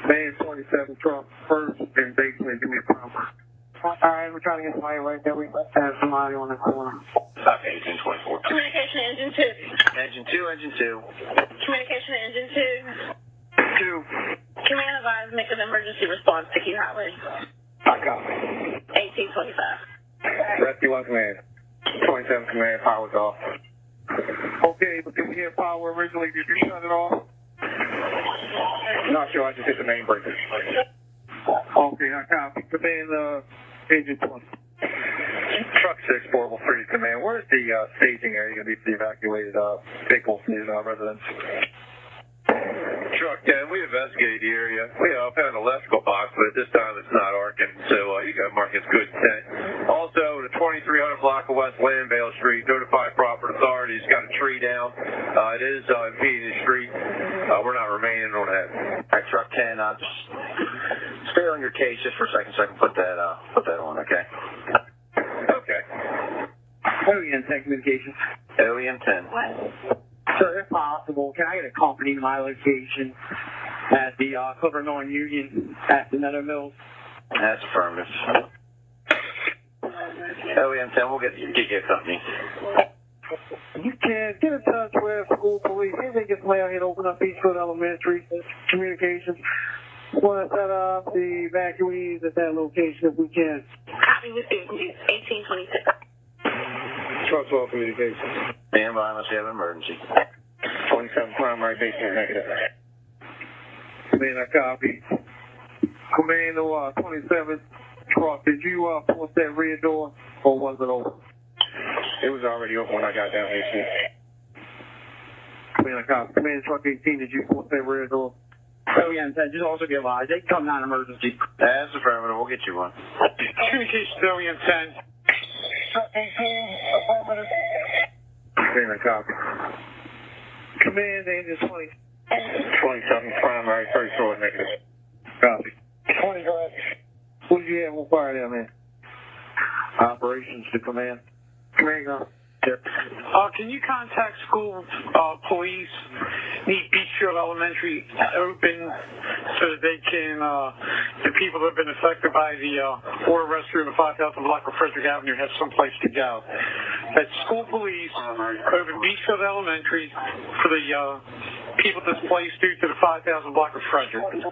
Man 27 truck first and basement, give me a power. Alright, we're trying to get somebody right there. We have somebody on the corner. Stop 1824. Communication engine 2. Engine 2, engine 2. Communication engine 2. 2. Command advised make an emergency response to Key Highway. I copy. 1825. Rescue 1 command. 27 command, power was off. Okay, but did we hear power originally? Did you shut it off? Not sure, I just hit the main breaker. Okay, I copy. Command engine 20. Truck 6, portable 3 command. Where's the staging area going to be for the evacuated vehicles and residents? Truck 10, we investigated the area. We found an electrical box, but at this time it's not arcing, so you got to mark it as good set. Also, the 2300 block of West Landvale Street, notified proper authorities, got a tree down. It is impeding the street. We're not remaining on that. All right, truck 10, just stay on your case just for a second so I can put that on, okay? Okay. OEM 10 communications. OEM 10. What? Sir, if possible, can I get a company to my location at the Clipper Norton Union at the Meadow Mills? That's affirmative. OEM 10, we'll get you a company. You can get in touch with school police. Anything gets mail here to open up Eastwood Elementary communications. Want to set up the evacuees at that location if we can. Copy with you. 1826. Truck 12 communications. Stand by unless you have an emergency. 27 primary basement negative. Command, I copy. Command 27 truck, did you force that rear door or was it open? It was already open when I got down here. Command, I copy. Command Truck 18, did you force that rear door? Oh, yeah, and just also give eyes. They come non-emergency. That's affirmative. We'll get you one. Communication Billion 10. Truck 18, affirmative. Command, I copy. Command, engine 20. 27 primary, 34 negative. Copy. 20, go ahead. What did you have on fire down there? Operations to command. Command, go. Can you contact school police? Need Beachfield Elementary open so that they can, the people that have been affected by the water rescue in the 5,000 block of Frederick Avenue have someplace to go. That's school police open Beachfield Elementary for the people displaced due to the 5,000 block of Frederick.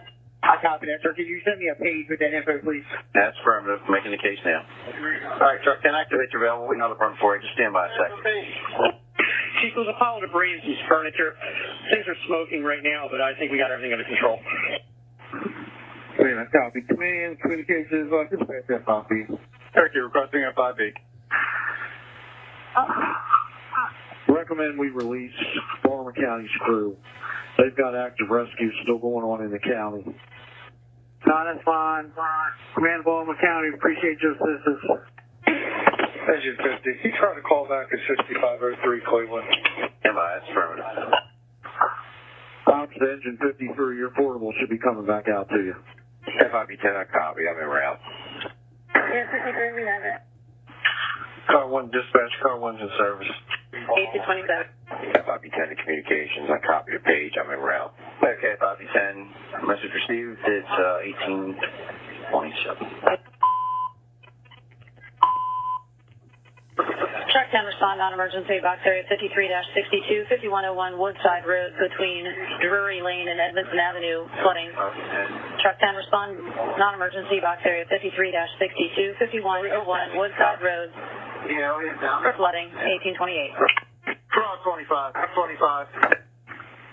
I copy that, sir. Can you send me a page with that info, please? That's affirmative. Making the case now. All right, Truck 10, activate your valve. We'll wait another run for you. Just stand by a second. Chief, there's a pile of debris and some furniture. Things are smoking right now, but I think we got everything under control. Command, I copy. Command, communications, dispatch FIB. Thank you. Requesting FIB. Recommend we release Baltimore County's crew. They've got active rescue still going on in the county. No, that's fine. Command Baltimore County, appreciate your assistance. Engine 50, you try to call back at 6503 Cleveland. Stand by. That's affirmative. Ops to Engine 53, your portable should be coming back out to you. FIB 10, I copy. I'm en route. Yeah, 53, we have it. Car 1 dispatch, car 1's in service. 1827. FIB 10 to communications. I copy the page. I'm en route. Okay, FIB 10. Message received. It's 1827. Truck 10, respond non-emergency, box area 53-62, 5101 Woodside Road between Drury Lane and Edmondson Avenue, flooding. Truck 10, respond non-emergency, box area 53-62, 5101 Woodside Road for flooding, 1828. Truck 25.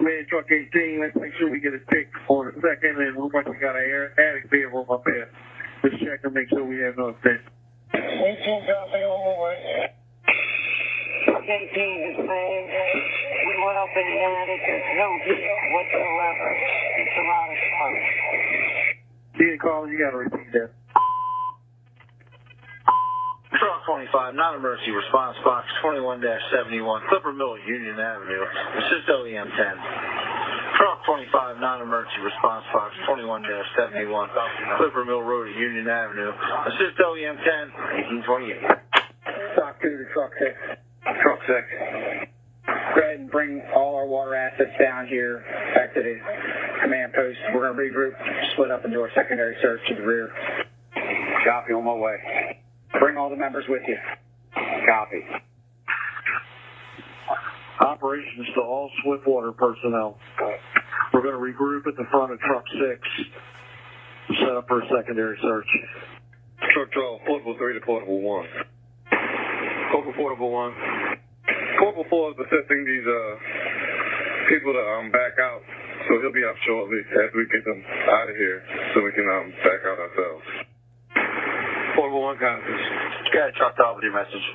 Man, Truck 18, let's make sure we get a tick on it. Second, and looks like we got an attic vehicle up there. Let's check and make sure we have no offense. 18 copy on the way. 18 is saying we went up in the attic, there's no deal whatsoever. It's a lot of fun. See you, Carl, you gotta repeat that. Truck 25, non-emergency response box 21-71, Clipper Mill, Union Avenue. Assist OEM 10. Truck 25, non-emergency response box 21-71, Clipper Mill Road at Union Avenue. Assist OEM 10, 1828. Stock 2 to Truck 6. Truck 6. Go ahead and bring all our water assets down here back to the command post. We're going to regroup, split up and do our secondary search to the rear. Copy, on my way. Bring all the members with you. Copy. Operations to all Swiftwater personnel. We're going to regroup at the front of Truck 6. Set up for a secondary search. Truck 12, Portable 3 to Portable 1. Portable 1. Portable 4 is assisting these people to back out, so he'll be up shortly as we get them out of here so we can back out ourselves. Portable 1 copies. Got it, Truck 12 with your message.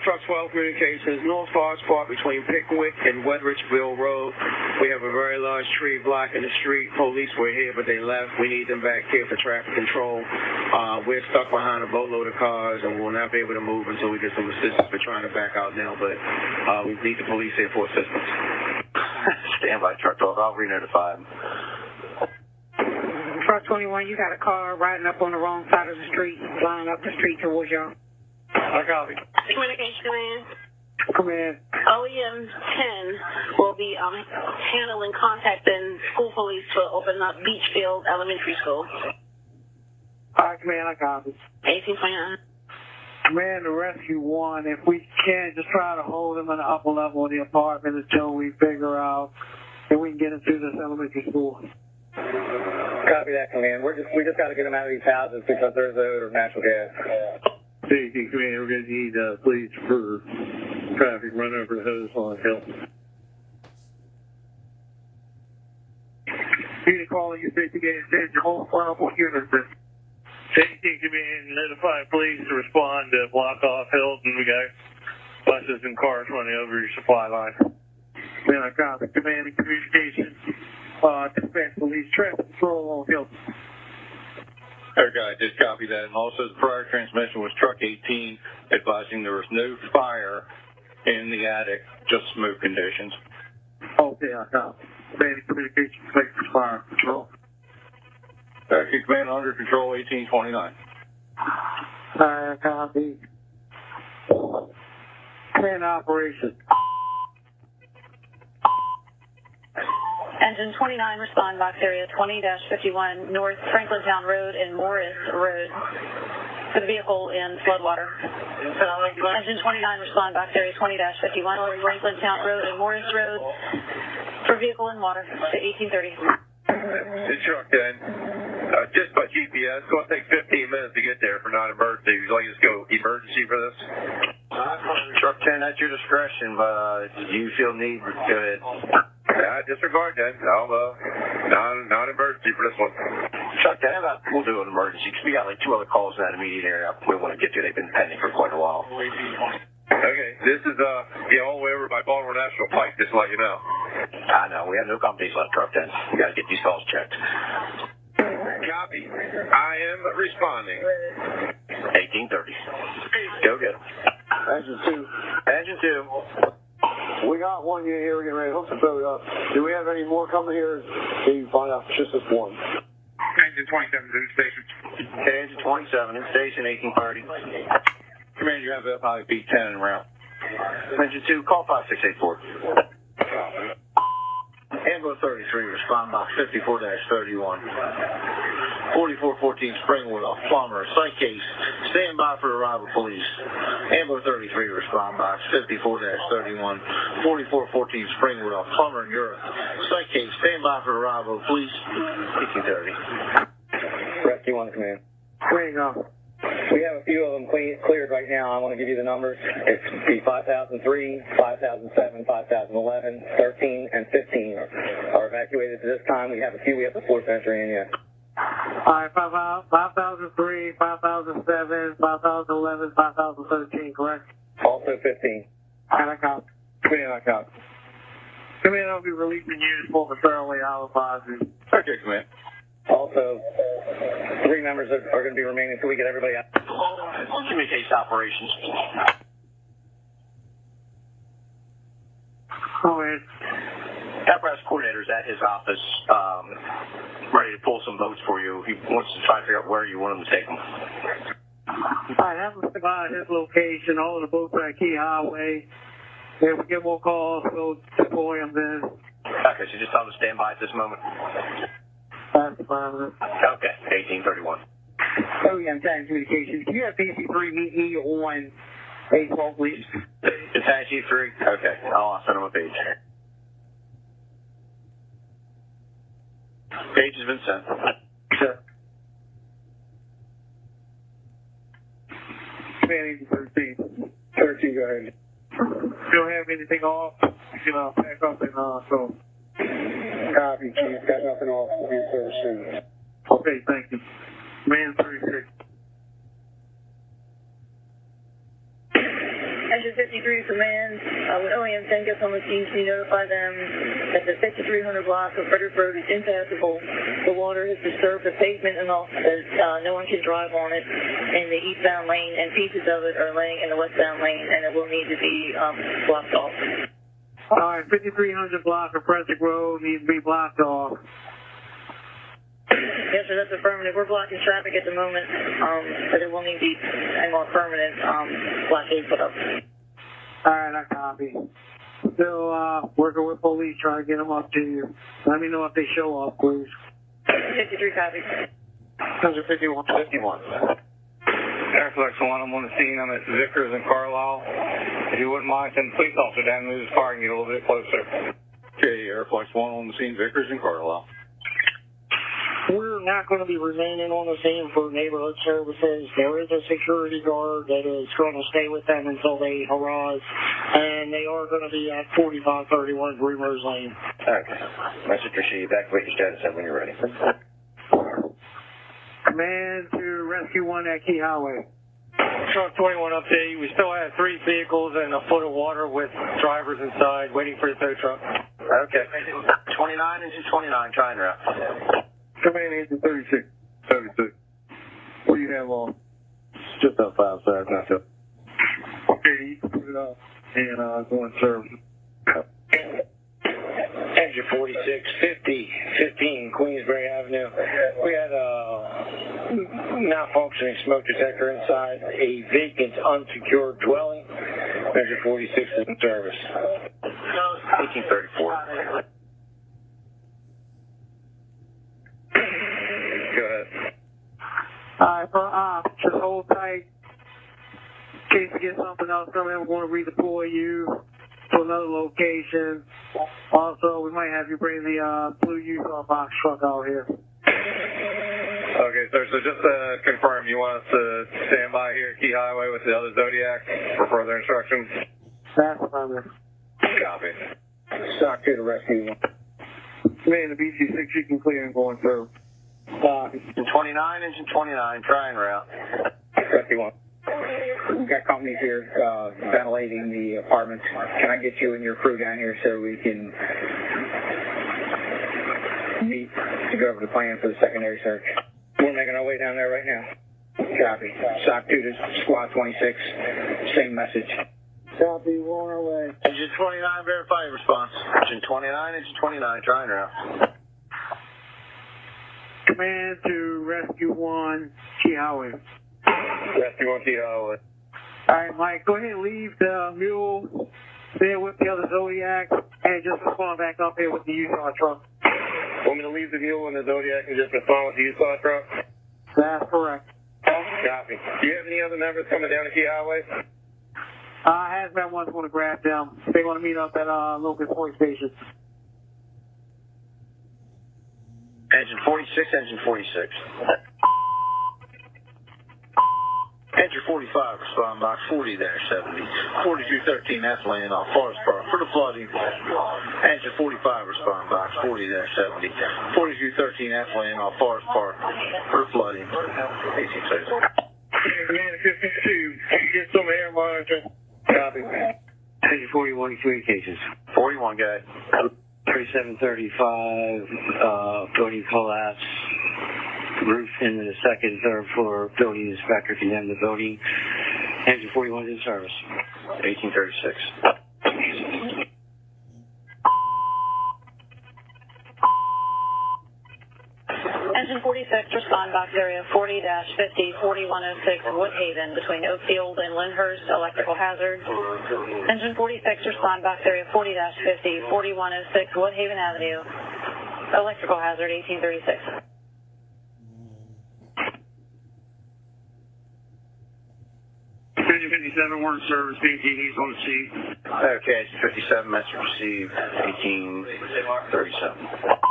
Truck 12 communications, North Forest Park between Pickwick and Wedridgeville Road. We have a very large tree blocking the street. Police were here, but they left. We need them back here for traffic control. We're stuck behind a boatload of cars, and we'll not be able to move until we get some assistance. We're trying to back out now, but we need the police here for assistance. Stand by, Truck 12. I'll re-notify them. Truck 21, you got a car riding up on the wrong side of the street, flying up the street towards y'all. I copy. Communication command. Command. OEM 10 will be handling contacting school police to open up Beachfield Elementary School. All right, Command, I copy. 1829. Command to Rescue 1, if we can, just try to hold them in the upper level of the apartment until we figure out if we can get them through this elementary school. Copy that, Command. We just got to get them out of these houses because there's odor of natural gas. CAC Command, we're going to need police for traffic run over the hose on Hill. Unit calling you 50 gauge attention, hold flammable units. CAC Command, notify police to respond to block off Hilton. We got buses and cars running over your supply line. Command, I copy. Command and communications. Dispatch police traffic control on Hilton. Okay, I just copied that. And also the prior transmission was truck 18 advising there was no fire in the attic, just smoke conditions. Okay, I copy. Command and communications, make fire control. Keep command under control 1829. I copy. Command operation. Engine 29, respond box area 20-51 North Franklintown Road and Morris Road for the vehicle in floodwater. Engine 29, respond box area 20-51 North Franklintown Road and Morris Road for vehicle in water to 1830. This truck 10, just by GPS, it's going to take 15 minutes to get there for non-emergency. Would you like us to go emergency for this? Truck 10, at your discretion, but you feel need, go ahead. Disregard that. I'll non-emergency for this one. Chuck, we'll do an emergency because we got like 2 other calls in that immediate area we want to get to. They've been pending for quite a while. Okay, this is all the way over by Baltimore National Pike, just to let you know. I know, we have no companies left, Truck 10. We got to get these calls checked. Copy. I am responding. 1830. Go get them. Engine 2. Engine 2. We got one unit here. We're getting ready to hook the boat up. Do we have any more coming here? Do you find out just this one? Engine 27 in station. Okay, engine 27 in station, 1830. Command, you have FIP 10 en route. Engine 2, call 5684. Ambo 33, respond box 54-31. 4414 Springwood off Plummer, site case, stand by for arrival police. Ambo 33, respond box 54-31. 4414 Springwood off Plummer, Europe, site case, stand by for arrival police. 1830. Rescue 1 command. Where you go? We have a few of them cleared right now. I want to give you the numbers. It's the 5003, 5007, 5011, 13, and 15 are evacuated at this time. We have a few we have the fourth entry in yet. All right, 5003, 5007, 5011, 5013, correct? Also 15. And I copy. Command, I copy. Command, I'll be releasing units momentarily. I'll advise you. Okay, command. Also, 3 members are going to be remaining until we get everybody out. Communications operations. Go ahead. Apparatus coordinator's at his office, ready to pull some votes for you. He wants to try to figure out where you want him to take them. I haven't provided his location. All of the boats are at Key Highway. If we get more calls, we'll deploy them then. Okay, so just tell him to stand by at this moment. That's fine. Okay, 1831. Oh, yeah, I'm trying communications. Can you have PC3 meet me on 812, please? Attach E3? Okay, I'll send him a page. Page has been sent. Sure. Command 13. 13, go ahead. Don't have anything off. You know, pack up and so. Copy, Chief. Got nothing off. We'll be in service soon. Okay, thank you. Man 36. Engine 53 command, when OEM 10 gets on the scene, can you notify them that the 5300 block of Frederick Road is impassable? The water has disturbed the pavement enough that no one can drive on it in the eastbound lane, and pieces of it are laying in the westbound lane, and it will need to be blocked off. All right, 5300 block of Frederick Road needs to be blocked off. Yes, sir, that's affirmative. We're blocking traffic at the moment, but it will need to be a more permanent blockade put up. All right, I copy. Still working with police, trying to get them up to you. Let me know if they show up, please. 53 copy. 51. Airflex 1, I'm on the scene. I'm at Vickers and Carlisle. If you wouldn't mind, send the police officer down and move his car and get a little bit closer. Okay, Airflex 1 on the scene, Vickers and Carlisle. We're not going to be remaining on the scene for neighborhood services. There is a security guard that is going to stay with them until they arrive, and they are going to be at 4531 Greenrose Lane. Okay. Message received. Evacuate your status when you're ready. Command to Rescue 1 at Key Highway. Truck 21 update. We still have 3 vehicles and a foot of water with drivers inside waiting for the tow truck. Okay. 29, engine 29, trying route. Command engine 36. 76. What do you have on? Just outside, sir. Not up. Okay, you can put it up and go in service. Engine 46, 15 Queensbury Avenue. We had a malfunctioning smoke detector inside a vacant, unsecured dwelling. Engine 46 is in service. 1834. Go ahead. Alright, just hold tight. In case we get something else coming in, we're going to redeploy you to another location. Also, we might have you bring the blue Utah box truck out here. Okay, sir. So just to confirm, you want us to stand by here at Key Highway with the other Zodiac for further instructions? That's affirmative. Copy. Stock to the rescue. Man, the BC6 you can clear and going through. Engine 29, engine 29, trying route. Rescue 1. We've got companies here ventilating the apartments. Can I get you and your crew down here so we can meet to go over the plan for the secondary search? We're making our way down there right now. Copy. SOC 2 to Squad 26. Same message. Copy, we're on our way. Engine 29, verify your response. Engine 29, engine 29, trying route. Command to Rescue 1, Key Highway. Rescue 1, Key Highway. Alright, Mike, go ahead and leave the mule there with the other Zodiac and just respond back up here with the Utah truck. Want me to leave the mule in the Zodiac and just respond with the Utah truck? That's correct. Copy. Do you have any other numbers coming down the Key Highway? Hazmat one's going to grab them. They want to meet up at local point station. Engine 46, engine 46. Engine 45, respond box 40-70. 4213 ethylene off Forest Park for the flooding. Engine 45, respond box 40-70. 4213 ethylene off Forest Park for the flooding. 1860. Command 52, get some air monitoring. Copy. Engine 41 communications. 41, go ahead. 3735, building collapse. Roof in the second, third floor. Building inspector condemned the building. Engine 41 is in service. 1836. Engine 46, respond box area 40-50, 4106 Woodhaven between Oakfield and Lyndhurst, electrical hazard. Engine 46, respond box area 40-50, 4106 Woodhaven Avenue, electrical hazard 1836. Engine 57, we're in service. BTD's on the scene. Okay, engine 57, message received. 1837.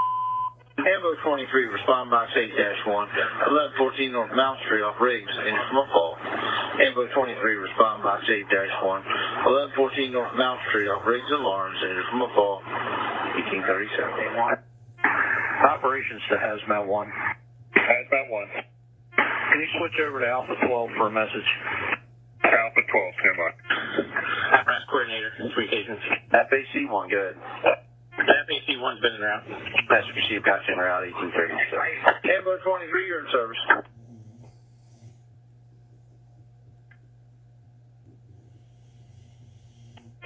Ambo 23, respond box 8-1, 1114 North Mount Street off Riggs, in from a fall. Ambo 23, respond box 8-1, 1114 North Mount Street off Riggs and Lawrence, in from a fall. 1837. Operations to Hazmat 1. Hazmat 1. Can you switch over to Alpha 12 for a message? Alpha 12, stand by. Apparatus coordinator, communications. FAC 1, good. FAC 1's been en route. Message received, got you en route, 1836. Ambo 23, you're in service.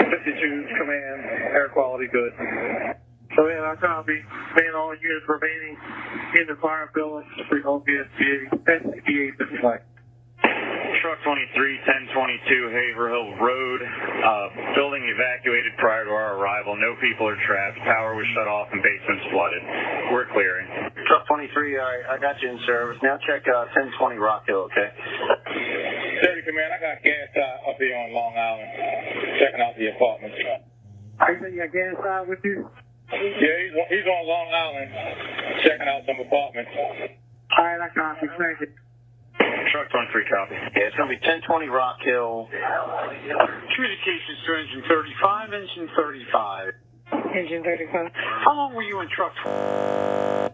Command, air quality good. So yeah, I copy. Man, all units remaining in the fire building. SCBA 55. Truck 23, 1022 Haverhill Road. Building evacuated prior to our arrival. No people are trapped. Power was shut off and basement's flooded. We're clearing. Truck 23, I got you in service. Now check 1020 Rock Hill, okay? 30 Command, I got gas up here on Long Island, checking out the apartments. I think you got gas out with you? Yeah, he's on Long Island, checking out some apartments. All right, I copy. Thank you. Truck 23, copy. Yeah, it's going to be 1020 Rock Hill. Communications to engine 35, engine 35. Engine 35. How long were you in truck 12?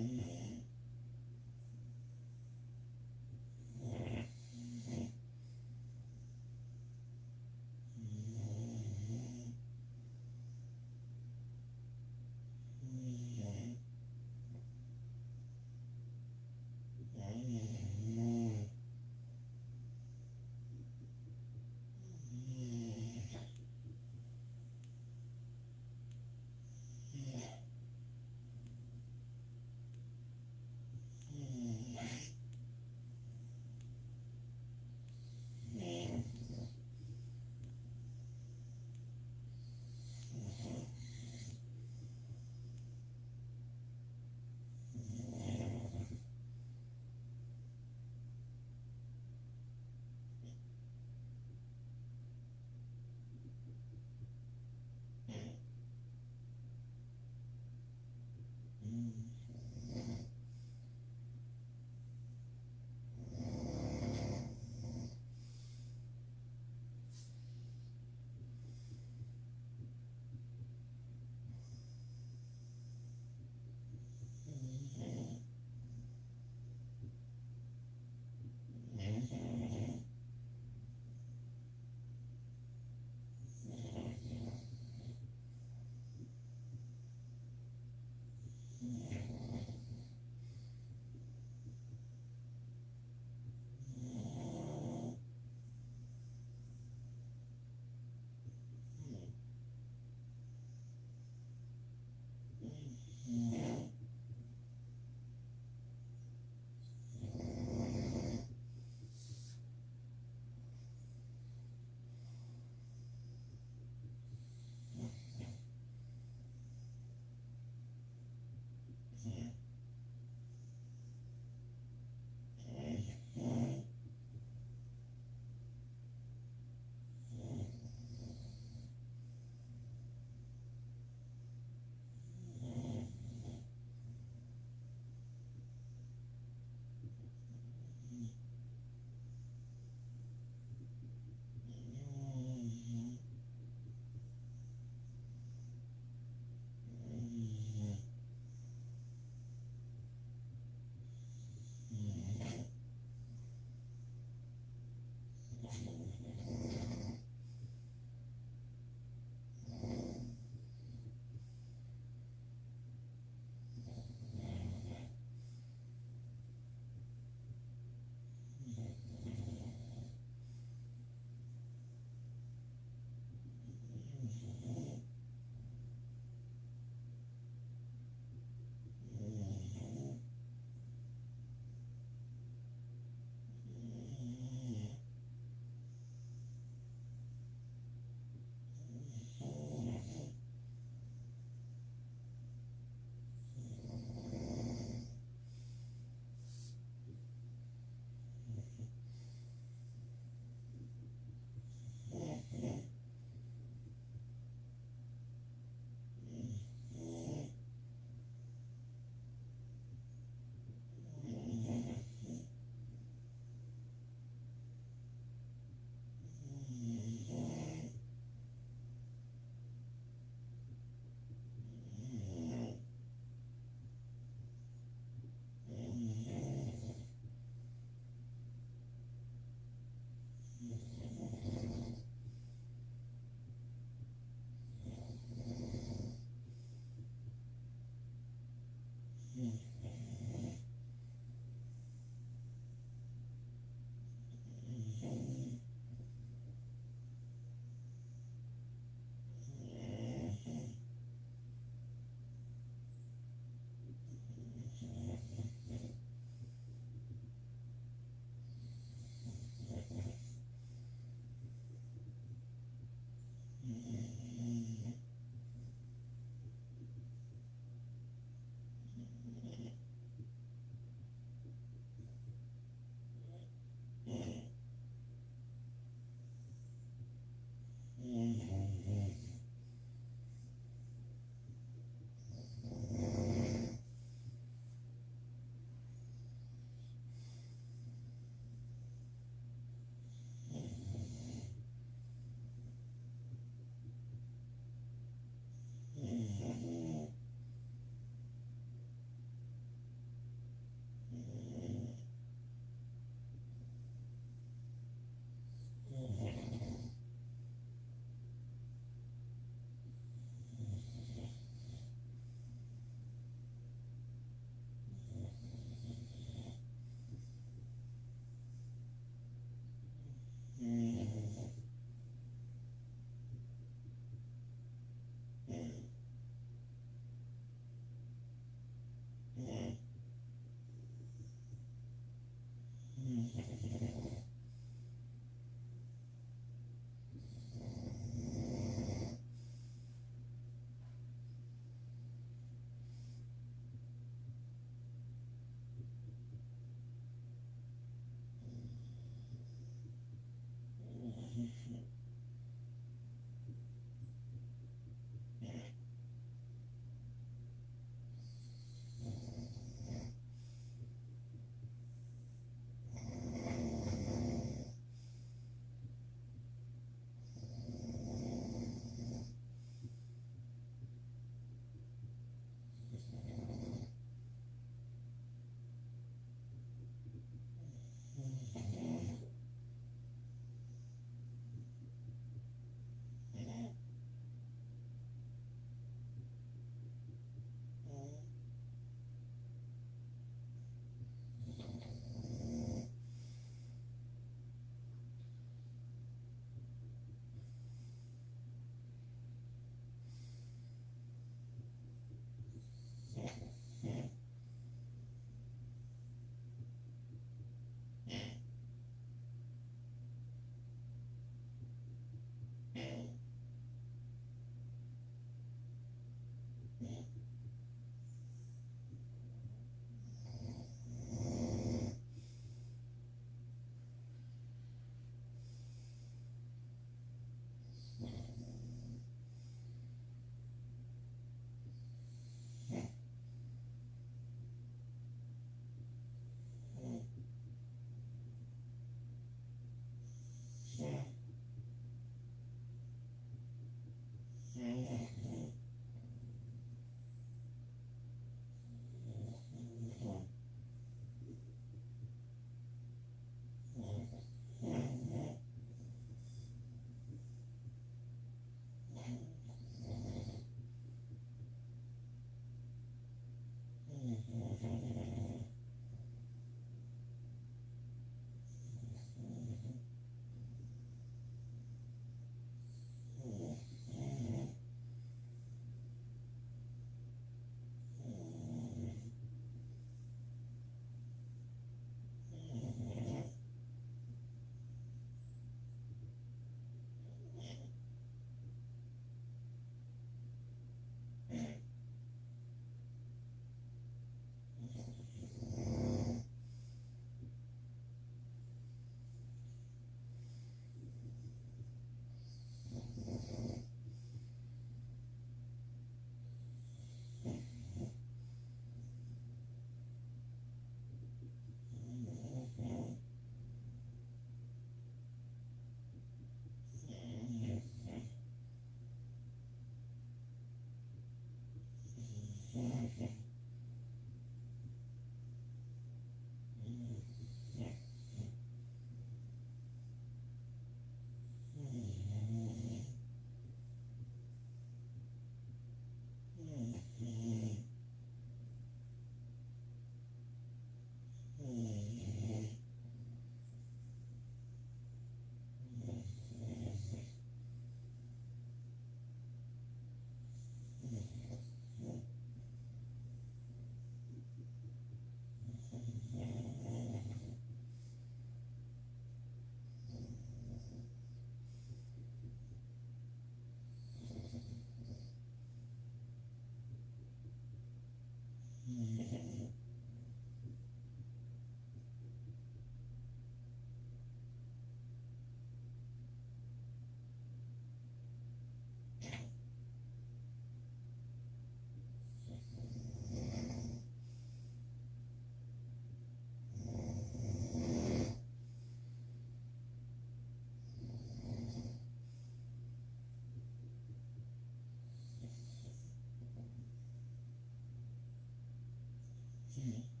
Mm-hmm.